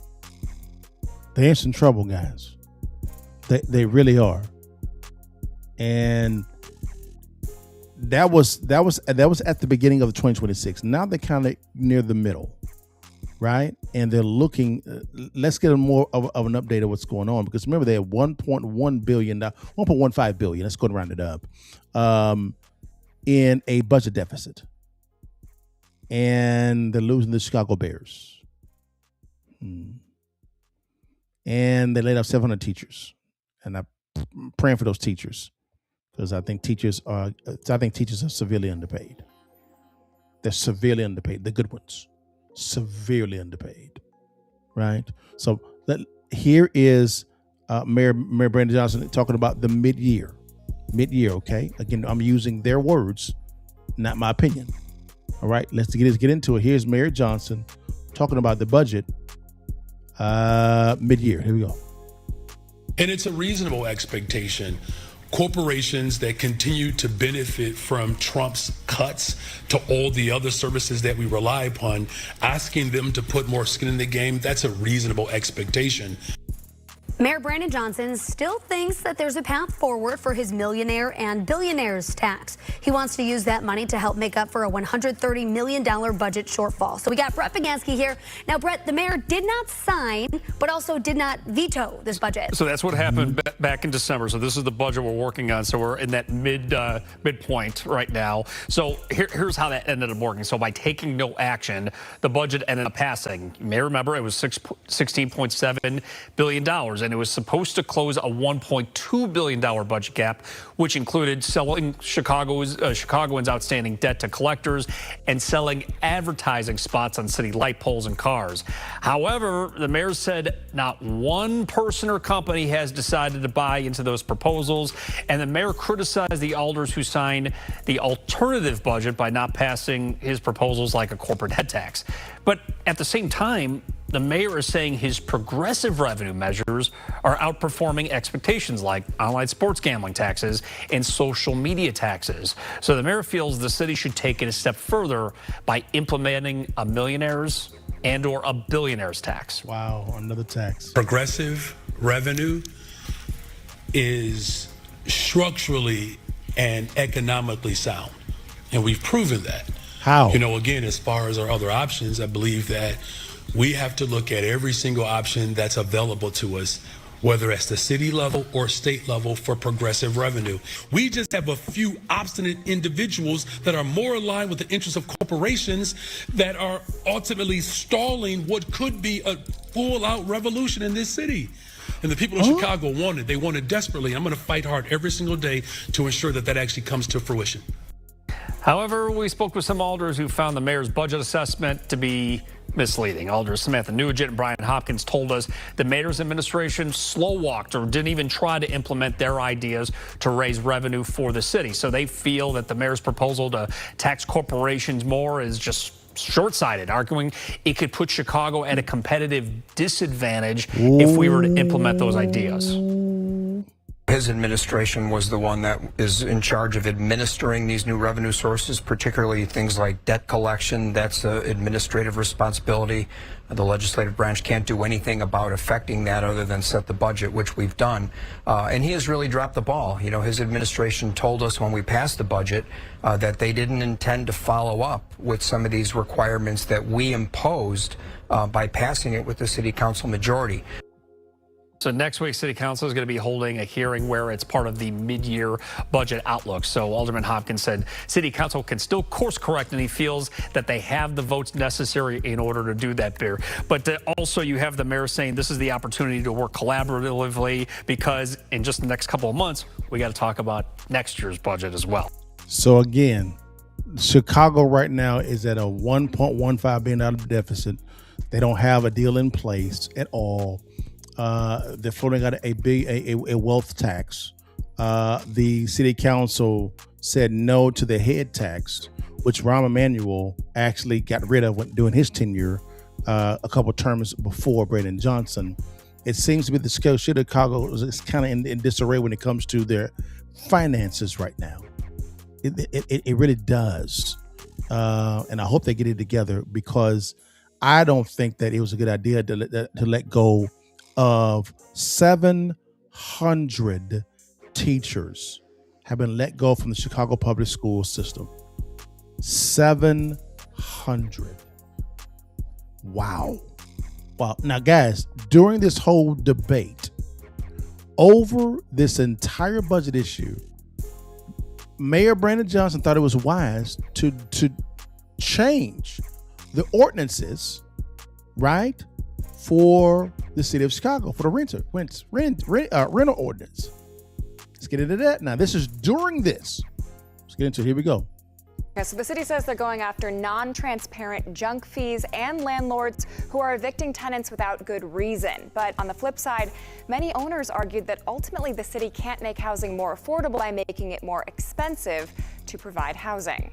They're in some trouble, guys. They really are. And that was at the beginning of 2026. Now they're kind of near the middle, right? And they're looking. Let's get more of an update of what's going on, because remember they had $1.1 billion, $1.15 billion. Let's go and round it up, in a budget deficit, and they're losing the Chicago Bears, and they laid off 700 teachers, and I'm praying for those teachers, because I think teachers are severely underpaid. They're severely underpaid. The good ones. Severely underpaid, right? So here is Mayor Brandon Johnson talking about the mid-year, okay? Again, I'm using their words, not my opinion. All right, let's get into it. Here's Mayor Johnson talking about the budget mid-year. Here we go. And it's a reasonable expectation. Corporations that continue to benefit from Trump's cuts to all the other services that we rely upon, asking them to put more skin in the game, that's a reasonable expectation. Mayor Brandon Johnson still thinks that there's a path forward for his millionaire and billionaires tax. He wants to use that money to help make up for a $130 million budget shortfall. So we got Brett Bagansky here. Now, Brett, the mayor did not sign, but also did not veto this budget. So that's what happened back in December. So this is the budget we're working on. So we're in that midpoint right now. So here's how that ended up working. So by taking no action, the budget ended up passing. You may remember it was $16.7 billion. and it was supposed to close a $1.2 billion budget gap, which included selling Chicagoans' outstanding debt to collectors and selling advertising spots on city light poles and cars. However, the mayor said not one person or company has decided to buy into those proposals, and the mayor criticized the alders who signed the alternative budget by not passing his proposals like a corporate head tax. But at the same time, the mayor is saying his progressive revenue measures are outperforming expectations like online sports gambling taxes and social media taxes. So the mayor feels the city should take it a step further by implementing a millionaires and or a billionaires tax. Wow, another tax. Progressive revenue is structurally and economically sound, and we've proven that. How? You know, again, as far as our other options, I believe that we have to look at every single option that's available to us, whether it's the city level or state level, for progressive revenue. We just have a few obstinate individuals that are more aligned with the interests of corporations that are ultimately stalling what could be a full-out revolution in this city. And the people of Chicago want it. They want it desperately. I'm going to fight hard every single day to ensure that that actually comes to fruition. However, we spoke with some alders who found the mayor's budget assessment to be misleading. Alders Samantha Nugent and Brian Hopkins told us the mayor's administration slow-walked or didn't even try to implement their ideas to raise revenue for the city. So they feel that the mayor's proposal to tax corporations more is just short-sighted, arguing it could put Chicago at a competitive disadvantage if we were to implement those ideas. His administration was the one that is in charge of administering these new revenue sources, particularly things like debt collection. That's an administrative responsibility. The legislative branch can't do anything about affecting that other than set the budget, which we've done. And he has really dropped the ball. You know, his administration told us when we passed the budget that they didn't intend to follow up with some of these requirements that we imposed by passing it with the city council majority. So next week, City Council is going to be holding a hearing where it's part of the mid-year budget outlook. So Alderman Hopkins said City Council can still course correct, and he feels that they have the votes necessary in order to do that there. But also you have the mayor saying this is the opportunity to work collaboratively because in just the next couple of months, we got to talk about next year's budget as well. So again, Chicago right now is at a $1.15 billion deficit. They don't have a deal in place at all. They're floating out a wealth tax. The city council said no to the head tax, which Rahm Emanuel actually got rid of during his tenure a couple terms before Brandon Johnson. It seems to be the scale. Chicago is kind of in disarray when it comes to their finances right now. It really does. And I hope they get it together, because I don't think that it was a good idea to let go of 700 teachers have been let go from the Chicago public school system. 700. Wow. Now, guys, during this whole debate over this entire budget issue, Mayor Brandon Johnson thought it was wise to change the ordinances, right, for the city of Chicago, for the rental ordinance. Let's get into that now. This is during this. Let's get into it. Here we go. Okay, so the city says they're going after non-transparent junk fees and landlords who are evicting tenants without good reason. But on the flip side, many owners argued that ultimately the city can't make housing more affordable by making it more expensive to provide housing.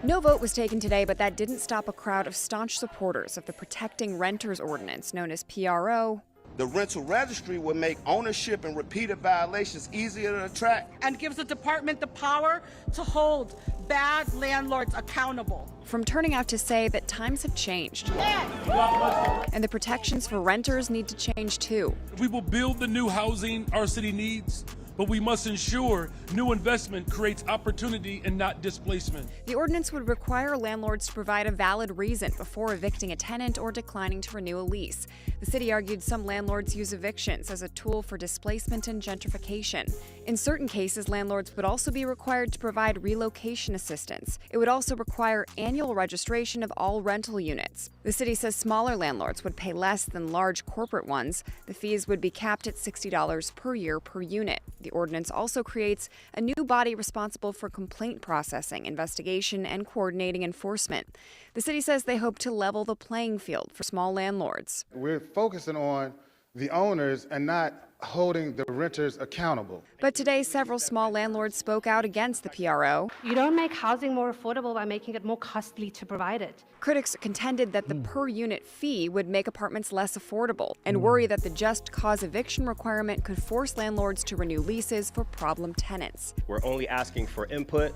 No vote was taken today, but that didn't stop a crowd of staunch supporters of the Protecting Renters Ordinance, known as PRO. The rental registry would make ownership and repeated violations easier to track. And gives the department the power to hold bad landlords accountable. From turning out to say that times have changed. And the protections for renters need to change too. If we will build the new housing our city needs, but we must ensure new investment creates opportunity and not displacement. The ordinance would require landlords to provide a valid reason before evicting a tenant or declining to renew a lease. The city argued some landlords use evictions as a tool for displacement and gentrification. In certain cases, landlords would also be required to provide relocation assistance. It would also require annual registration of all rental units. The city says smaller landlords would pay less than large corporate ones. The fees would be capped at $60 per year per unit. The ordinance also creates a new body responsible for complaint processing, investigation, and coordinating enforcement. The city says they hope to level the playing field for small landlords. We're focusing on the owners and not holding the renters accountable. But today, several small landlords spoke out against the PRO. You don't make housing more affordable by making it more costly to provide it. Critics contended that the per-unit fee would make apartments less affordable and worry that the just cause eviction requirement could force landlords to renew leases for problem tenants. We're only asking for input.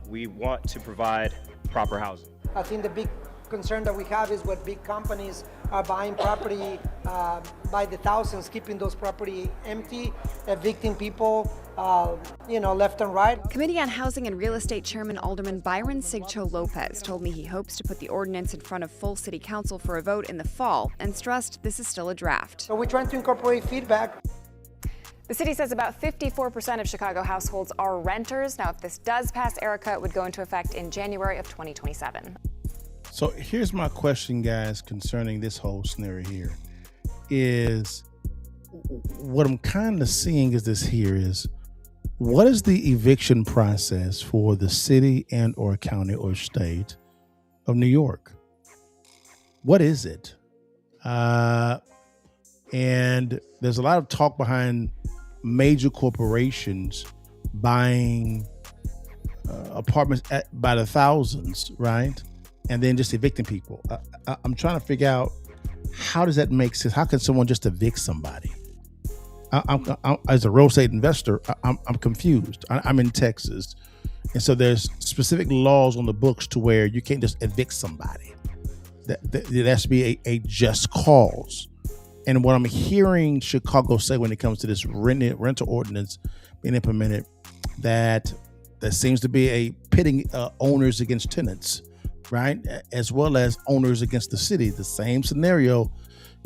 We want to provide proper housing. I think the big concern that we have is what big companies are buying property by the thousands, keeping those property empty, evicting people, left and right. Committee on Housing and Real Estate Chairman Alderman Byron Sigcho Lopez told me he hopes to put the ordinance in front of full city council for a vote in the fall and stressed this is still a draft. So we're trying to incorporate feedback. The city says about 54% of Chicago households are renters. Now, if this does pass, Erica, it would go into effect in January of 2027. So here's my question, guys, concerning this whole scenario here is what I'm kind of seeing is this here is what is the eviction process for the city and or county or state of New York? What is it? And there's a lot of talk behind major corporations buying apartments by the thousands, right? And then just evicting people. I'm trying to figure out how does that make sense? How can someone just evict somebody? I'm as a real estate investor, I'm confused. I'm in Texas, and so there's specific laws on the books to where you can't just evict somebody. There has to be a just cause. And what I'm hearing Chicago say when it comes to this rental ordinance being implemented, that there seems to be a pitting owners against tenants, right? As well as owners against the city. The same scenario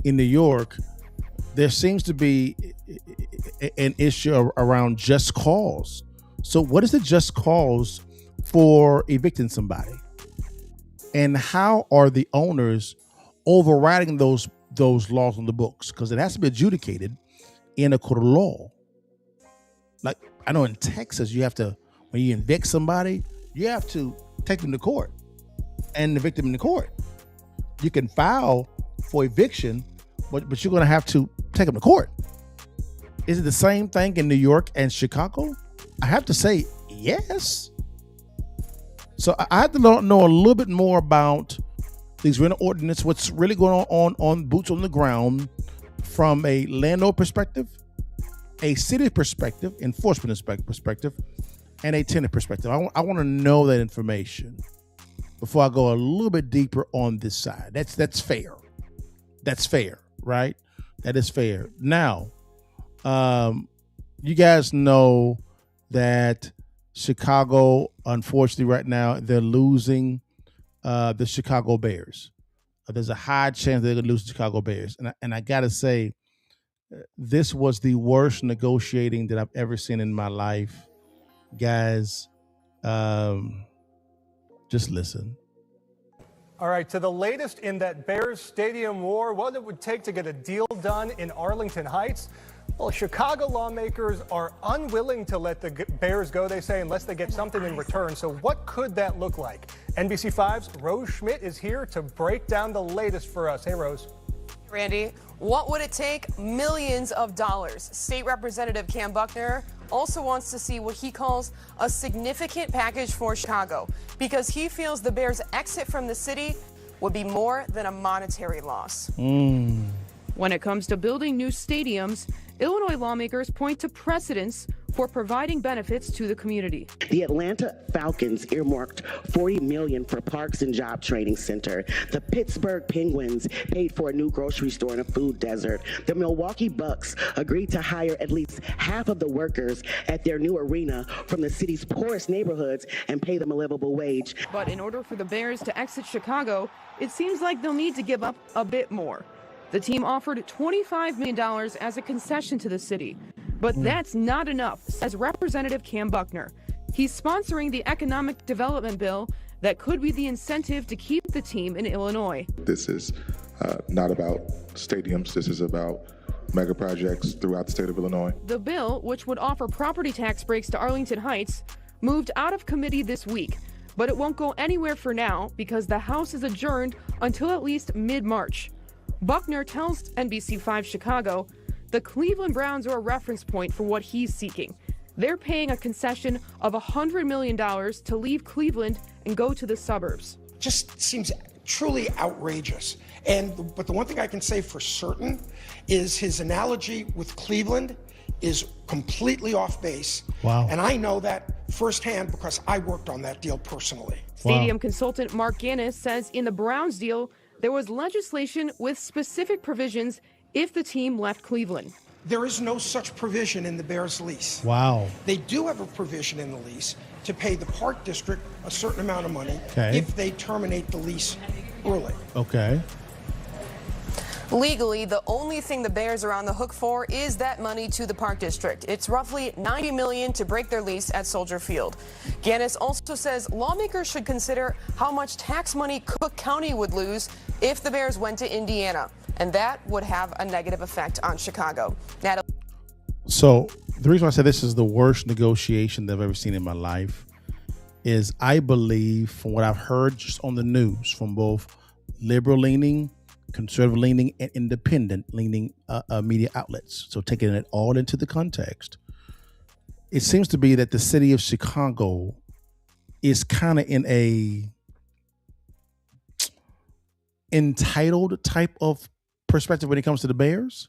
in New York. There seems to be an issue around just cause. So what is the just cause for evicting somebody? And how are the owners overriding those laws on the books? Because it has to be adjudicated in a court of law. Like I know in Texas, you have to, when you evict somebody, you have to take them to court and evict them in the court. You can file for eviction, but you're going to have to take them to court. Is it the same thing in New York and Chicago? I have to say yes. So I have to know a little bit more about these rental ordinance, what's really going on boots on the ground from a landlord perspective, a city perspective, enforcement perspective, and a tenant perspective. I want to know that information before I go a little bit deeper on this side. That's fair. That's fair, right? That is fair. Now, you guys know that Chicago, unfortunately, right now, they're losing the Chicago Bears. There's a high chance they're going to lose the Chicago Bears. And I got to say, this was the worst negotiating that I've ever seen in my life. Guys, just listen. All right, to the latest in that Bears stadium war, what it would take to get a deal done in Arlington Heights. Well, Chicago lawmakers are unwilling to let the Bears go, they say, unless they get something in return. So what could that look like? NBC5's Rose Schmidt is here to break down the latest for us. Hey, Rose. Randy, what would it take? Millions of dollars. State Representative Cam Buckner also wants to see what he calls a significant package for Chicago because he feels the Bears' exit from the city would be more than a monetary loss. When it comes to building new stadiums, Illinois lawmakers point to precedents for providing benefits to the community. The Atlanta Falcons earmarked $40 million for parks and job training center. The Pittsburgh Penguins paid for a new grocery store in a food desert. The Milwaukee Bucks agreed to hire at least half of the workers at their new arena from the city's poorest neighborhoods and pay them a livable wage. But in order for the Bears to exit Chicago, it seems like they'll need to give up a bit more. The team offered $25 million as a concession to the city. But that's not enough, says Representative Cam Buckner. He's sponsoring the economic development bill that could be the incentive to keep the team in Illinois. This is not about stadiums. This is about mega projects throughout the state of Illinois. The bill, which would offer property tax breaks to Arlington Heights, moved out of committee this week. But it won't go anywhere for now because the House is adjourned until at least mid-March. Buckner tells NBC5 Chicago the Cleveland Browns are a reference point for what he's seeking. They're paying a concession of $100 million to leave Cleveland and go to the suburbs. Just seems truly outrageous. But the one thing I can say for certain is his analogy with Cleveland is completely off base. Wow. And I know that firsthand because I worked on that deal personally. Stadium consultant Mark Gannis says in the Browns deal, there was legislation with specific provisions if the team left Cleveland. There is no such provision in the Bears lease. Wow. They do have a provision in the lease to pay the Park District a certain amount of money if they terminate the lease early. Okay. Legally, the only thing the Bears are on the hook for is that money to the Park District. It's roughly $90 million to break their lease at Soldier Field. Gannis also says lawmakers should consider how much tax money Cook County would lose if the Bears went to Indiana, and that would have a negative effect on Chicago. Natalie. So the reason why I say this is the worst negotiation that I've ever seen in my life is I believe, from what I've heard just on the news from both liberal-leaning, conservative-leaning, and independent-leaning media outlets, so taking it all into the context, it seems to be that the city of Chicago is kind of in a entitled type of perspective when it comes to the Bears.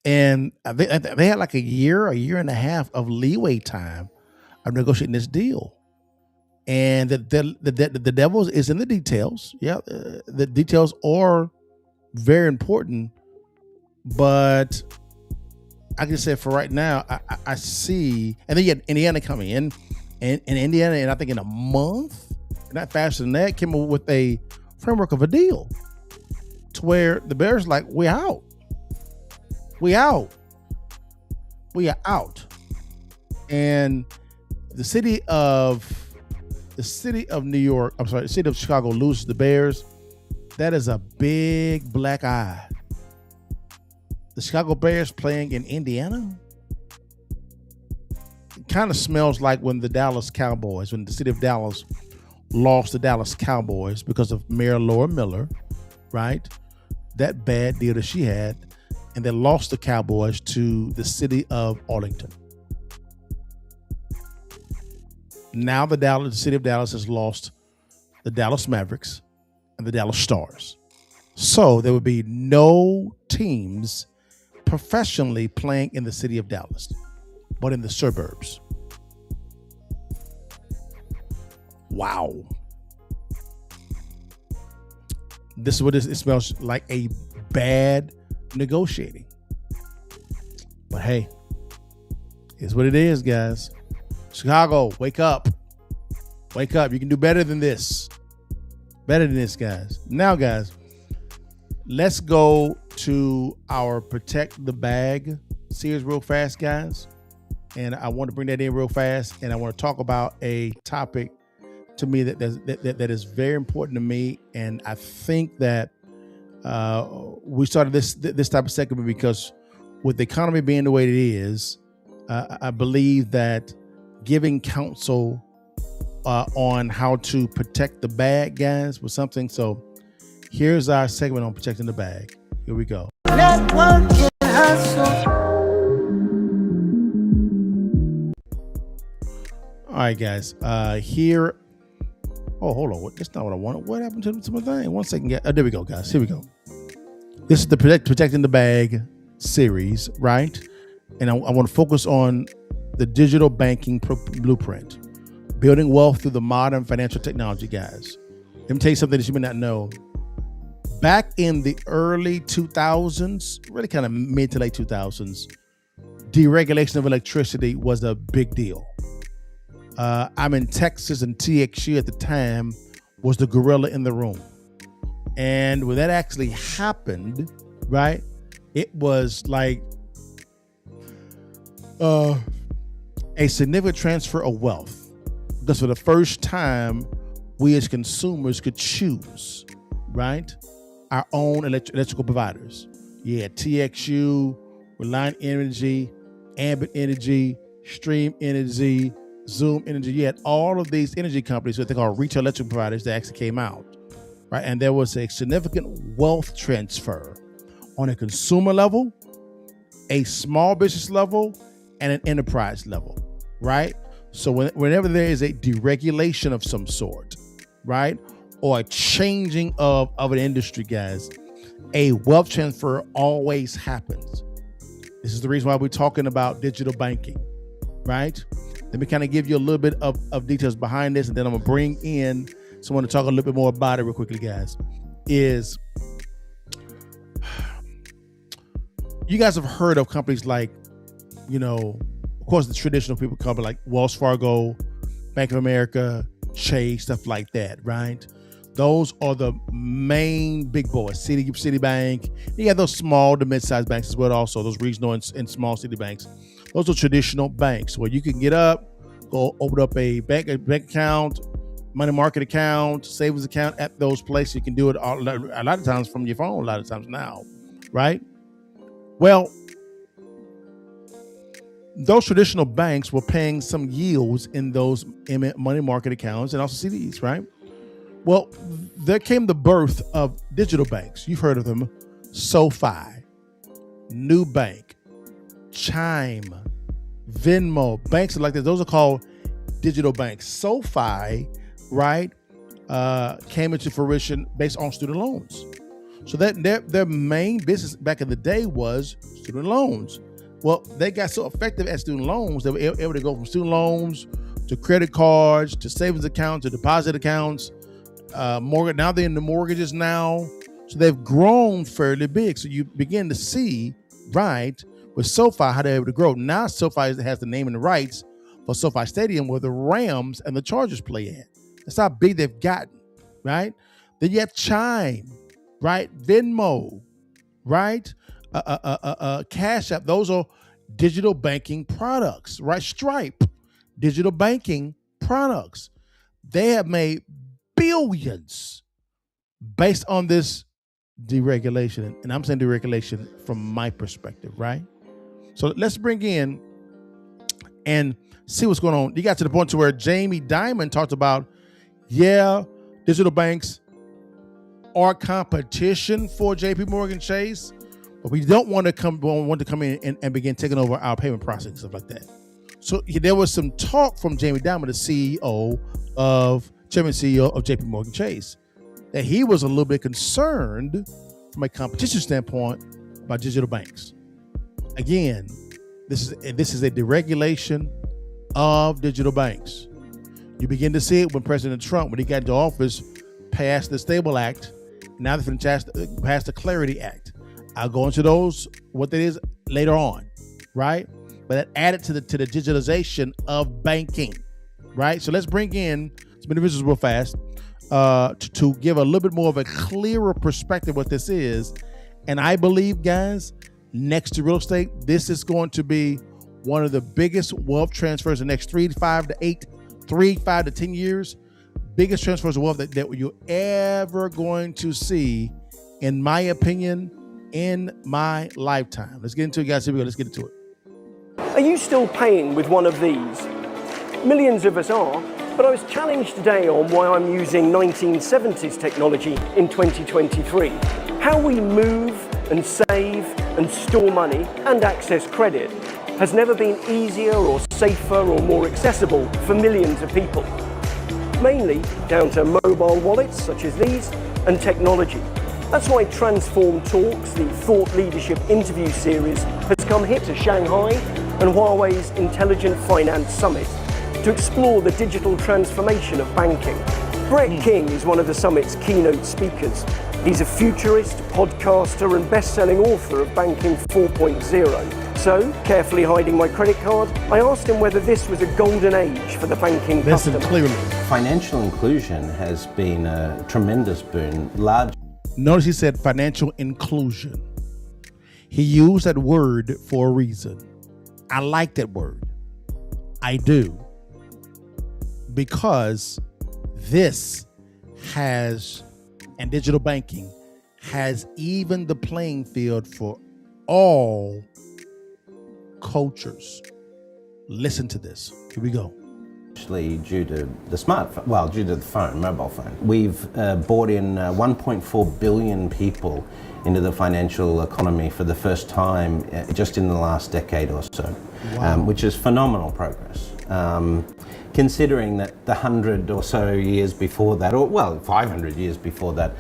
And they had like a year and a half of leeway time of negotiating this deal. And the devil is in the details. Yeah, the details are very important. But I can say for right now, I see, and then you had Indiana coming in, and Indiana, and I think in a month, not faster than that, came up with a framework of a deal to where the Bears like, we out. And the city of New York, the city of Chicago loses the Bears. That is a big black eye. The Chicago Bears playing in Indiana. It kind of smells like when the city of Dallas lost the Dallas Cowboys because of Mayor Laura Miller, right? That bad deal that she had, and they lost the Cowboys to the city of Arlington. Now the city of Dallas has lost the Dallas Mavericks and the Dallas Stars. So there would be no teams professionally playing in the city of Dallas, but in the suburbs. Wow. This is what it smells like, a bad negotiating. But hey, it's what it is, guys. Chicago, wake up. Wake up. You can do better than this. Better than this, guys. Now, guys, let's go to our Protect the Bag series real fast, guys. And I want to bring that in real fast. And I want to talk about a topic to me that is very important to me. And I think that we started this type of segment because with the economy being the way it is, I believe that giving counsel on how to protect the bag, guys, was something. So here's our segment on protecting the bag. Here we go. Network hustle. All right, guys. Here. Oh, hold on. That's not what I wanted. What happened to my thing? 1 second. There we go, guys. Here we go. This is the Protecting the Bag series, right? And I want to focus on the digital banking blueprint, building wealth through the modern financial technology, guys. Let me tell you something that you may not know. Back in the early 2000s, really kind of mid to late 2000s, deregulation of electricity was a big deal. I'm in Texas, and TXU at the time was the gorilla in the room. And when that actually happened, right, it was like a significant transfer of wealth. Because for the first time, we as consumers could choose, right, our own electrical providers. Yeah, TXU, Reliant Energy, Ambit Energy, Stream Energy, Zoom Energy. You had all of these energy companies, what they call retail electric providers, that actually came out, right? And there was a significant wealth transfer on a consumer level, a small business level, and an enterprise level, right? So whenever there is a deregulation of some sort, right, or a changing of an industry, guys, a wealth transfer always happens. This is the reason why we're talking about digital banking, right? Let me kind of give you a little bit of details behind this, and then I'm gonna bring in someone to talk a little bit more about it real quickly, guys. Is you guys have heard of companies like, you know, of course, the traditional people company like Wells Fargo, Bank of America, Chase, stuff like that, right? Those are the main big boys. Citibank. You got those small to mid-sized banks as well, also those regional and small city banks. Those are traditional banks where you can get up, go open up a bank account, money market account, savings account at those places. You can do it a lot of times from your phone, a lot of times now, right? Well, those traditional banks were paying some yields in those money market accounts and also CDs, right? Well, there came the birth of digital banks. You've heard of them. SoFi, Nubank, Chime, Venmo, banks like that. Those are called digital banks. SoFi, right, came into fruition based on student loans. So that their main business back in the day was student loans. Well, they got so effective at student loans, they were able to go from student loans to credit cards to savings accounts to deposit accounts. Mortgage. Now they're in the mortgages now, so they've grown fairly big. So you begin to see, right, with SoFi how they're able to grow. Now SoFi has the name and the rights for SoFi Stadium where the Rams and the Chargers play at. That's how big they've gotten, right? Then you have Chime, right? Venmo, right? Cash App. Those are digital banking products, right? Stripe, digital banking products. They have made billions based on this deregulation. And I'm saying deregulation from my perspective, right? So let's bring in and see what's going on. You got to the point to where Jamie Dimon talked about, yeah, digital banks are competition for JP Morgan Chase, but we don't want to come in and begin taking over our payment processing, stuff like that. So there was some talk from Jamie Dimon, the Chairman CEO of JP Morgan Chase, that he was a little bit concerned from a competition standpoint about digital banks. Again, this is a deregulation of digital banks. You begin to see it when President Trump, when he got into office, passed the Stable Act. Now they're going to pass the Clarity Act. I'll go into those, what that is, later on, right? But that added to the digitalization of banking, right? So let's bring in some individuals real fast to give a little bit more of a clearer perspective what this is. And I believe, guys, next to real estate, this is going to be one of the biggest wealth transfers in the next 5 to 10 years. Biggest transfers of wealth that you're ever going to see, in my opinion, in my lifetime. Let's get into it, guys. Here we go. Let's get into it. Are you still paying with one of these? Millions of us are, but I was challenged today on why I'm using 1970s technology in 2023. How we move and save and store money and access credit has never been easier or safer or more accessible for millions of people. Mainly down to mobile wallets such as these and technology. That's why Transform Talks, the thought leadership interview series, has come here to Shanghai and Huawei's Intelligent Finance Summit to explore the digital transformation of banking. Brett King is one of the summit's keynote speakers. He's a futurist, podcaster, and best-selling author of Banking 4.0. So, carefully hiding my credit card, I asked him whether this was a golden age for the banking customer. Clearly. Financial inclusion has been a tremendous boon. Notice he said financial inclusion. He used that word for a reason. I like that word. I do. Because this has, and digital banking has even the playing field for all cultures. Listen to this. Here we go. Actually, due to the smartphone, well, due to the phone, mobile phone, we've brought in 1.4 billion people into the financial economy for the first time just in the last decade or so, which is phenomenal progress. Considering that the 100 or so years before that, or well, 500 years before that,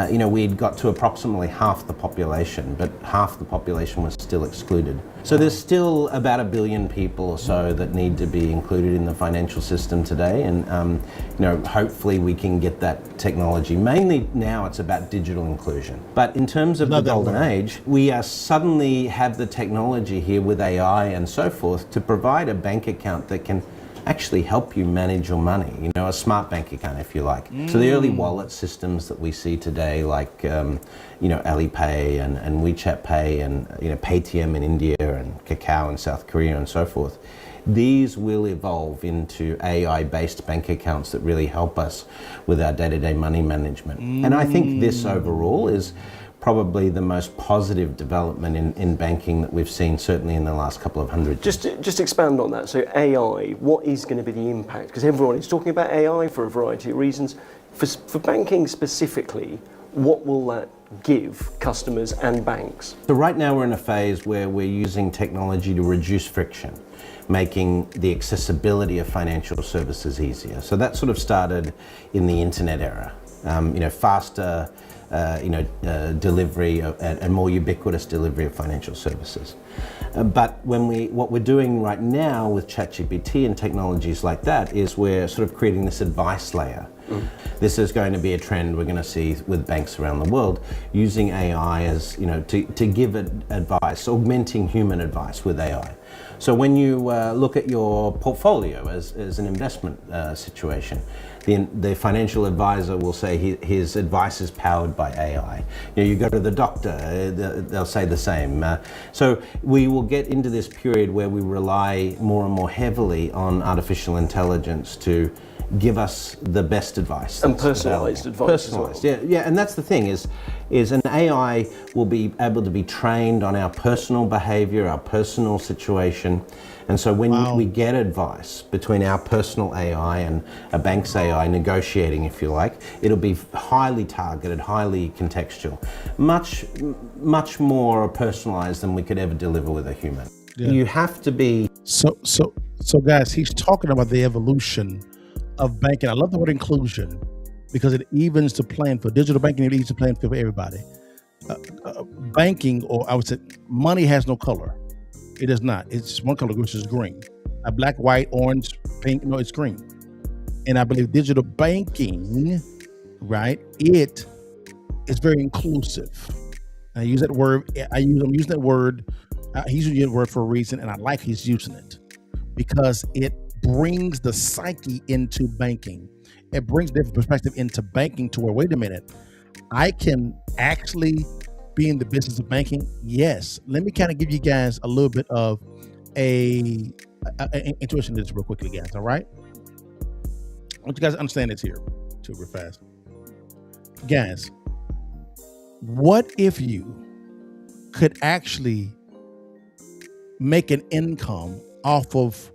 we'd got to approximately half the population, but half the population was still excluded. So there's still about 1 billion people or so that need to be included in the financial system today, and hopefully we can get that technology. Mainly now it's about digital inclusion. But in terms of the golden age, we suddenly have the technology here with AI and so forth to provide a bank account that can actually help you manage your money, a smart bank account, if you like. So the early wallet systems that we see today, like Alipay and WeChat Pay and Paytm in India and Kakao in South Korea and so forth, these will evolve into AI-based bank accounts that really help us with our day-to-day money management. And I think this overall is probably the most positive development in banking that we've seen, certainly in the last couple of hundred years. Just expand on that. So AI, what is going to be the impact? Because everyone is talking about AI for a variety of reasons. For banking specifically, what will that give customers and banks? So right now we're in a phase where we're using technology to reduce friction, making the accessibility of financial services easier. So that sort of started in the internet era. Faster delivery and more ubiquitous delivery of financial services. But what we're doing right now with ChatGPT and technologies like that is we're sort of creating this advice layer. This is going to be a trend we're going to see with banks around the world, using AI as, to give advice, augmenting human advice with AI. So when you look at your portfolio as an investment situation, the financial advisor will say his advice is powered by AI. You go to the doctor, they'll say the same. So we will get into this period where we rely more and more heavily on artificial intelligence to give us the best advice. And personalised advice as well. Yeah, and that's the thing is an AI will be able to be trained on our personal behaviour, our personal situation. And so when we get advice between our personal AI and a bank's AI negotiating, if you like, it'll be highly targeted, highly contextual, much more personalised than we could ever deliver with a human. Yeah. You have to be... So guys, he's talking about the evolution of banking. I love the word inclusion because it evens the playing field. Digital banking, it evens the playing field for everybody. Banking, or I would say money, has no color. It does not. It's one color, which is green. Black, white, orange, pink. No, it's green. And I believe digital banking, right? It is very inclusive. I use that word. I'm using that word. He's using that word for a reason, and I like he's using it because it brings the psyche into banking. It brings different perspective into banking to where, wait a minute, I can actually be in the business of banking. Yes. Let me kind of give you guys a little bit of a intuition to this real quickly, guys. All right. I want you guys to understand this here too, real fast. Guys, what if you could actually make an income off of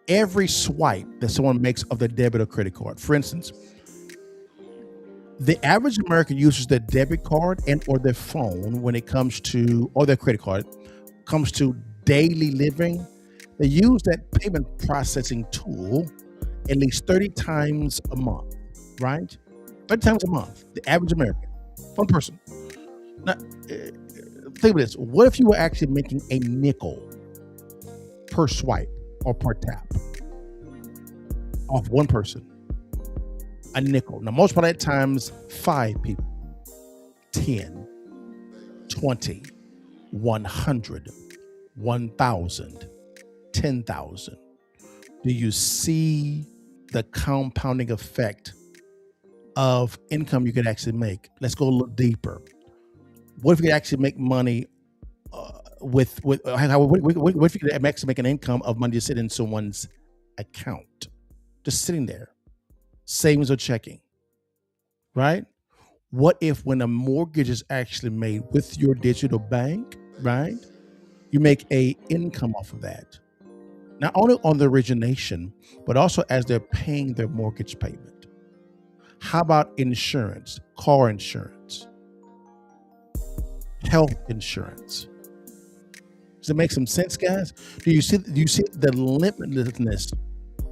every swipe that someone makes of their debit or credit card? For instance, the average American uses their debit card and or their phone when it comes to, or their credit card, comes to daily living. They use that payment processing tool at least 30 times a month, right? 30 times a month, the average American, one person. Now, think of this. What if you were actually making a nickel per swipe or per tap off one person. A nickel. Now, most of that times 5 people. 10, 20, 100, 1,000, 10,000. Do you see the compounding effect of income you could actually make? Let's go a little deeper. What if you could actually make money what if you could actually make an income of money just sitting in someone's account, just sitting there, savings or checking, right? What if when a mortgage is actually made with your digital bank, right, you make a income off of that, not only on the origination, but also as they're paying their mortgage payment? How about insurance, car insurance, health insurance? Does it make some sense, guys? Do you see the limitlessness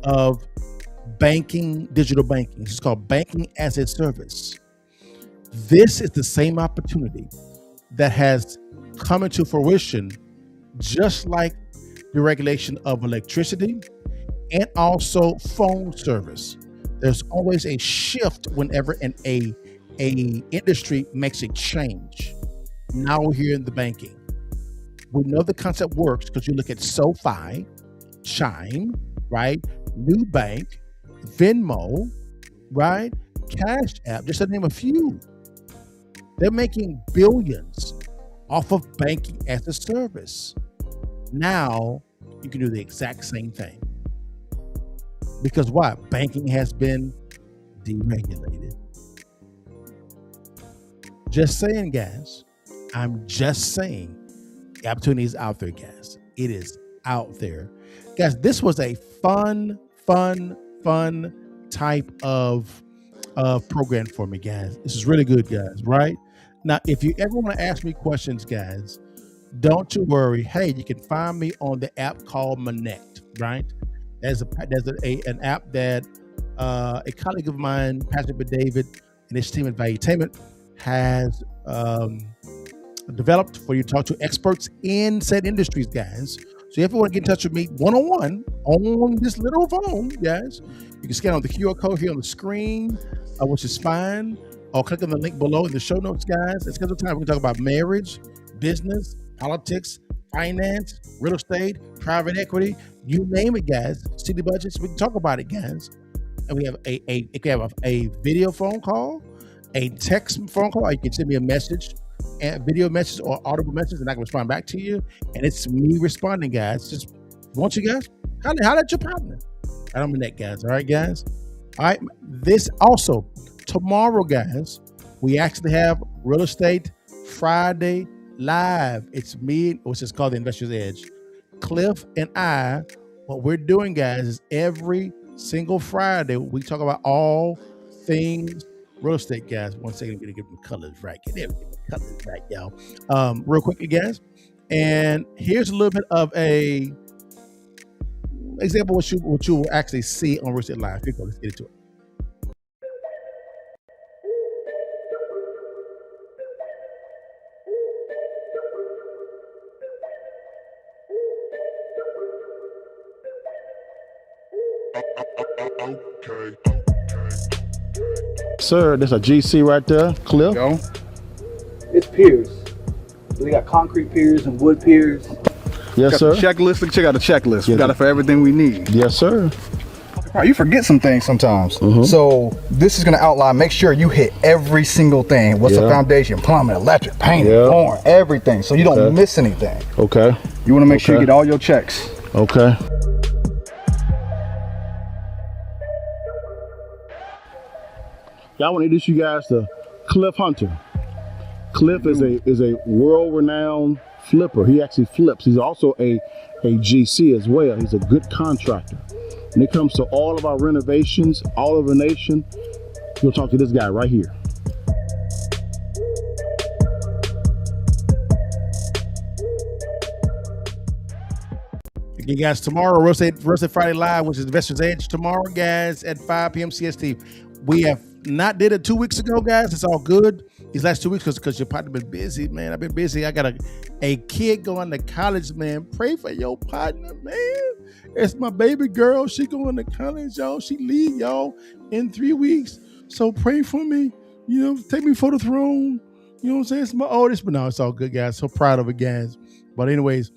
of banking, digital banking? It's called banking as a service. This is the same opportunity that has come into fruition, just like the regulation of electricity and also phone service. There's always a shift whenever an industry makes a change. Now we're here in the banking. We know the concept works because you look at SoFi, Chime, right? Nubank, Venmo, right? Cash App, just to name a few. They're making billions off of banking as a service. Now you can do the exact same thing. Because why? Banking has been deregulated. Just saying, guys. I'm just saying. The opportunity is out there, guys. It is out there. Guys, this was a fun type of program for me, guys. This is really good, guys, right? Now, if you ever want to ask me questions, guys, don't you worry. Hey, you can find me on the app called Monect, right? There's an app that a colleague of mine, Patrick David, and his team at Valuetainment has developed for you to talk to experts in said industries, guys. So if you want to get in touch with me one-on-one on this little phone, guys, you can scan on the QR code here on the screen, which is fine, or click on the link below in the show notes, guys. Let's schedule time. We can talk about marriage, business, politics, finance, real estate, private equity, you name it, guys. City budgets, we can talk about it, guys. And we have a video phone call, a text phone call, or you can send me a message, a video message or audible message, and I can respond back to you. And it's me responding, guys. Just want you guys, holler at your partner. I don't mean that, guys. All right, guys. All right. This also, tomorrow, guys, we actually have Real Estate Friday Live. It's me, which is called the Investor's Edge. Cliff and I, what we're doing, guys, is every single Friday, we talk about all things real estate, guys. 1 second, I'm going to get the colors right. Get everything colors right, y'all. Real quickly, guys. And here's a little bit of a example of what you will actually see on Real Estate Live. Here we go. Let's get into it. Okay. Sir, there's a GC right there. Cliff. Go. It's piers. We got concrete piers and wood piers. Yes, sir. Checklist. Check out the checklist. Yes, we got it for everything we need. Yes, sir. All right, you forget some things sometimes. Mm-hmm. So this is going to outline, make sure you hit every single thing. What's the foundation, plumbing, electric, painting, flooring, everything. So you don't miss anything. Okay. You want to make sure you get all your checks. Okay. I want to introduce you guys to Cliff Hunter. Cliff is a world-renowned flipper. He actually flips. He's also a GC as well. He's a good contractor. When it comes to all of our renovations, all over the nation, you'll talk to this guy right here. Okay, guys, tomorrow, Real Estate Friday Live, which is Investor's Edge, tomorrow, guys, at 5 p.m. CST. We have not did it 2 weeks ago, guys. It's all good. these last 2 weeks because your partner been busy, man. I've been busy. I got a kid going to college, man. Pray for your partner, man. It's my baby girl. She going to college, y'all. She leave, y'all, in 3 weeks. So pray for me. Take me for the throne. You know what I'm saying? It's my oldest, but no, it's all good, guys. So proud of it, guys. But anyways,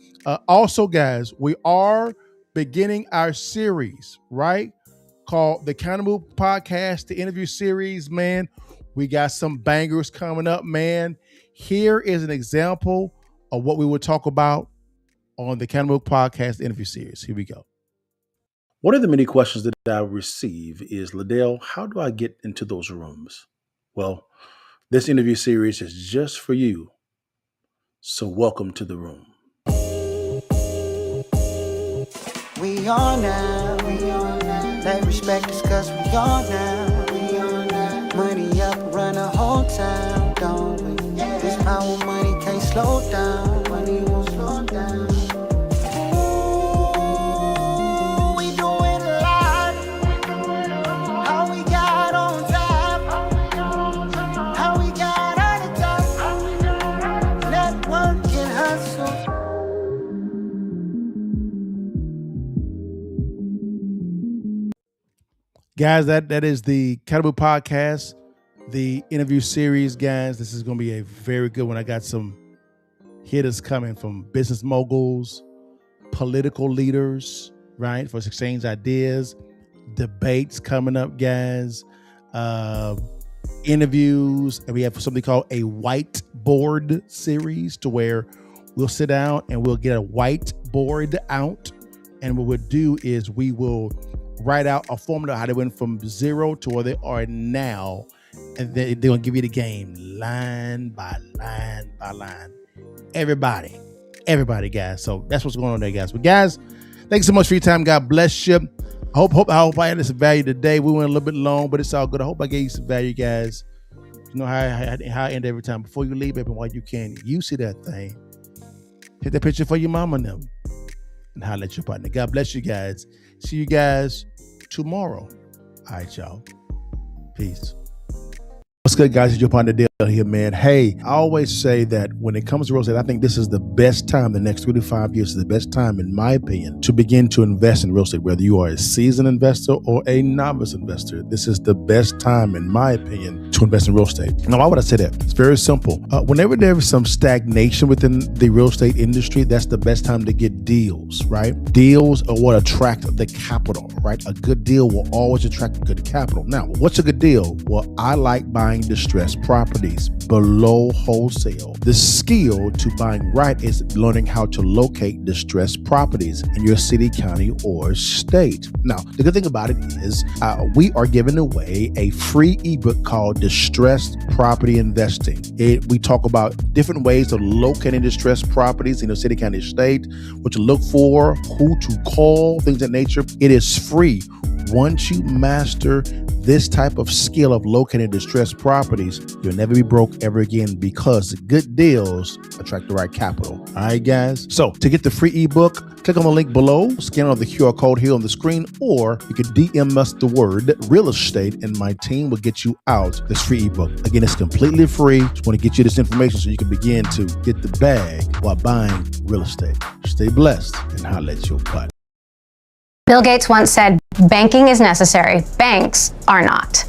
also, guys, we are beginning our series, right? Called the Accountable Podcast, the interview series, man. We got some bangers coming up, man. Here is an example of what we will talk about on the Accountable Podcast interview series. Here we go. One of the many questions that I receive is, Liddell, how do I get into those rooms? Well, this interview series is just for you. So welcome to the room. We on now. They respect us cause we on now. Money up, run a whole town, don't we? This power money can't slow down. Money won't slow down. Ooh, we doing a lot. How we got on top. How we got on the top. Network and hustle. Guys, that is the Accountable Podcast, the interview series, guys. This is going to be a very good one. I got some hitters coming from business moguls, political leaders, right, for us to exchange ideas, debates coming up, guys, interviews, and we have something called a whiteboard series to where we'll sit down and we'll get a whiteboard out, and what we'll do is we will write out a formula how they went from 0 to where they are now, and they're gonna give you the game line by line by line. Everybody, guys. So that's what's going on there, guys. But guys, thanks so much for your time. God bless you. I hope I had some value today. We went a little bit long, but it's all good. I hope I gave you some value, guys. You know how I end every time. Before you leave, baby, while you can, you see that thing. Hit that picture for your mama and them, and holler at your partner. God bless you, guys. See you guys tomorrow. All right, y'all. Peace. What's good, guys? It's your partner Dale here, man. Hey, I always say that when it comes to real estate, I think this is the best time. The next 3 to 5 years is the best time, in my opinion, to begin to invest in real estate. Whether you are a seasoned investor or a novice investor, this is the best time, in my opinion, to invest in real estate. Now, why would I say that? It's very simple. Whenever there is some stagnation within the real estate industry, that's the best time to get deals, right? Deals are what attract the capital, right? A good deal will always attract good capital. Now, what's a good deal? Well, I like buying distressed properties below wholesale. The skill to buying right is learning how to locate distressed properties in your city, county, or state. Now, the good thing about it is we are giving away a free ebook called Distressed Property Investing. We talk about different ways of locating distressed properties in your city, county, state, what to look for, who to call, things of that nature. It is free. Once you master this type of skill of locating distressed properties, you'll never be broke ever again, because good deals attract the right capital. All right, guys? So to get the free ebook, click on the link below, scan on the QR code here on the screen, or you can DM us the word real estate and my team will get you out this free ebook. Again, it's completely free. Just want to get you this information so you can begin to get the bag while buying real estate. Stay blessed and holla at your butt. Bill Gates once said, banking is necessary, banks are not.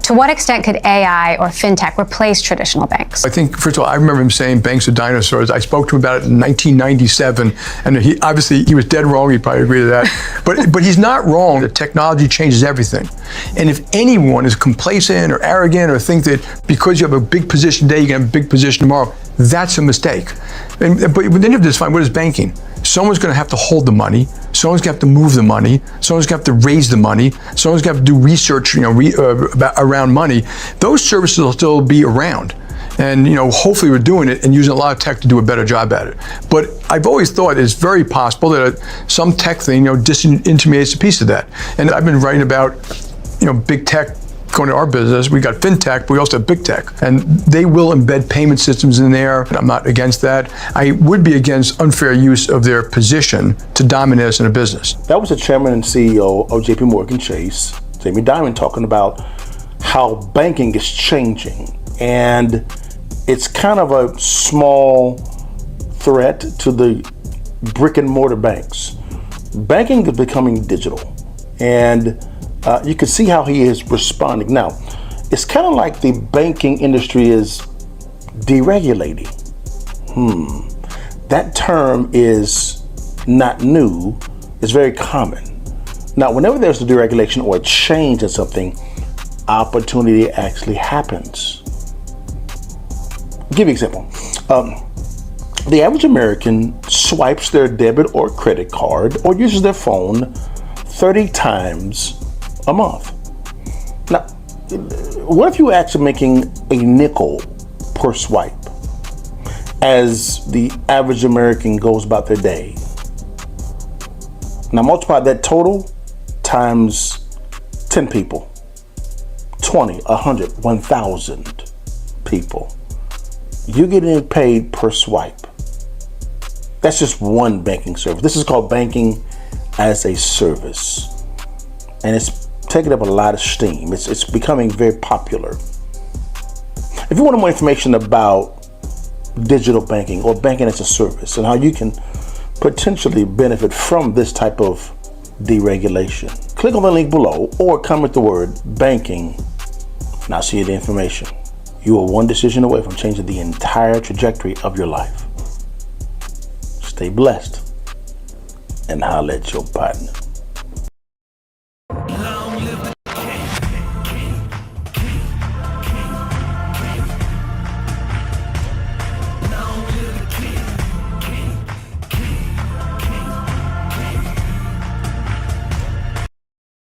To what extent could AI or fintech replace traditional banks? I think, first of all, I remember him saying banks are dinosaurs. I spoke to him about it in 1997, and he was dead wrong. He'd probably agree to that. But he's not wrong. The technology changes everything. And if anyone is complacent or arrogant or think that because you have a big position today, you're going to have a big position tomorrow, that's a mistake. But then you have to define, what is banking? Someone's going to have to hold the money. Someone's going to have to move the money. Someone's going to have to raise the money. Someone's going to have to do research, around money. Those services will still be around. And, hopefully we're doing it and using a lot of tech to do a better job at it. But I've always thought it's very possible that some tech thing, disintermediates a piece of that. And I've been writing about, big tech going to our business. We got fintech, but we also have big tech, and they will embed payment systems in there. I'm not against that. I would be against unfair use of their position to dominate us in a business. That was the chairman and CEO of JP Morgan Chase, Jamie Dimon, talking about how banking is changing And it's kind of a small threat to the brick and mortar banks. Banking is becoming digital, and you can see how he is responding. Now, it's kind of like the banking industry is deregulating. That term is not new, it's very common. Now, whenever there's a deregulation or a change in something, opportunity actually happens. I'll give you an example. The average American swipes their debit or credit card or uses their phone 30 times a month. Now, what if you actually making a nickel per swipe as the average American goes about their day? Now multiply that total times 10 people, 20, 100, 1,000 people. You're getting paid per swipe. That's just one banking service. This is called banking as a service. And it's taking up a lot of steam. It's becoming very popular. If you want more information about digital banking or banking as a service and how you can potentially benefit from this type of deregulation, click on the link below or comment the word banking and I'll see you the information. You are one decision away from changing the entire trajectory of your life. Stay blessed and holla at your partner.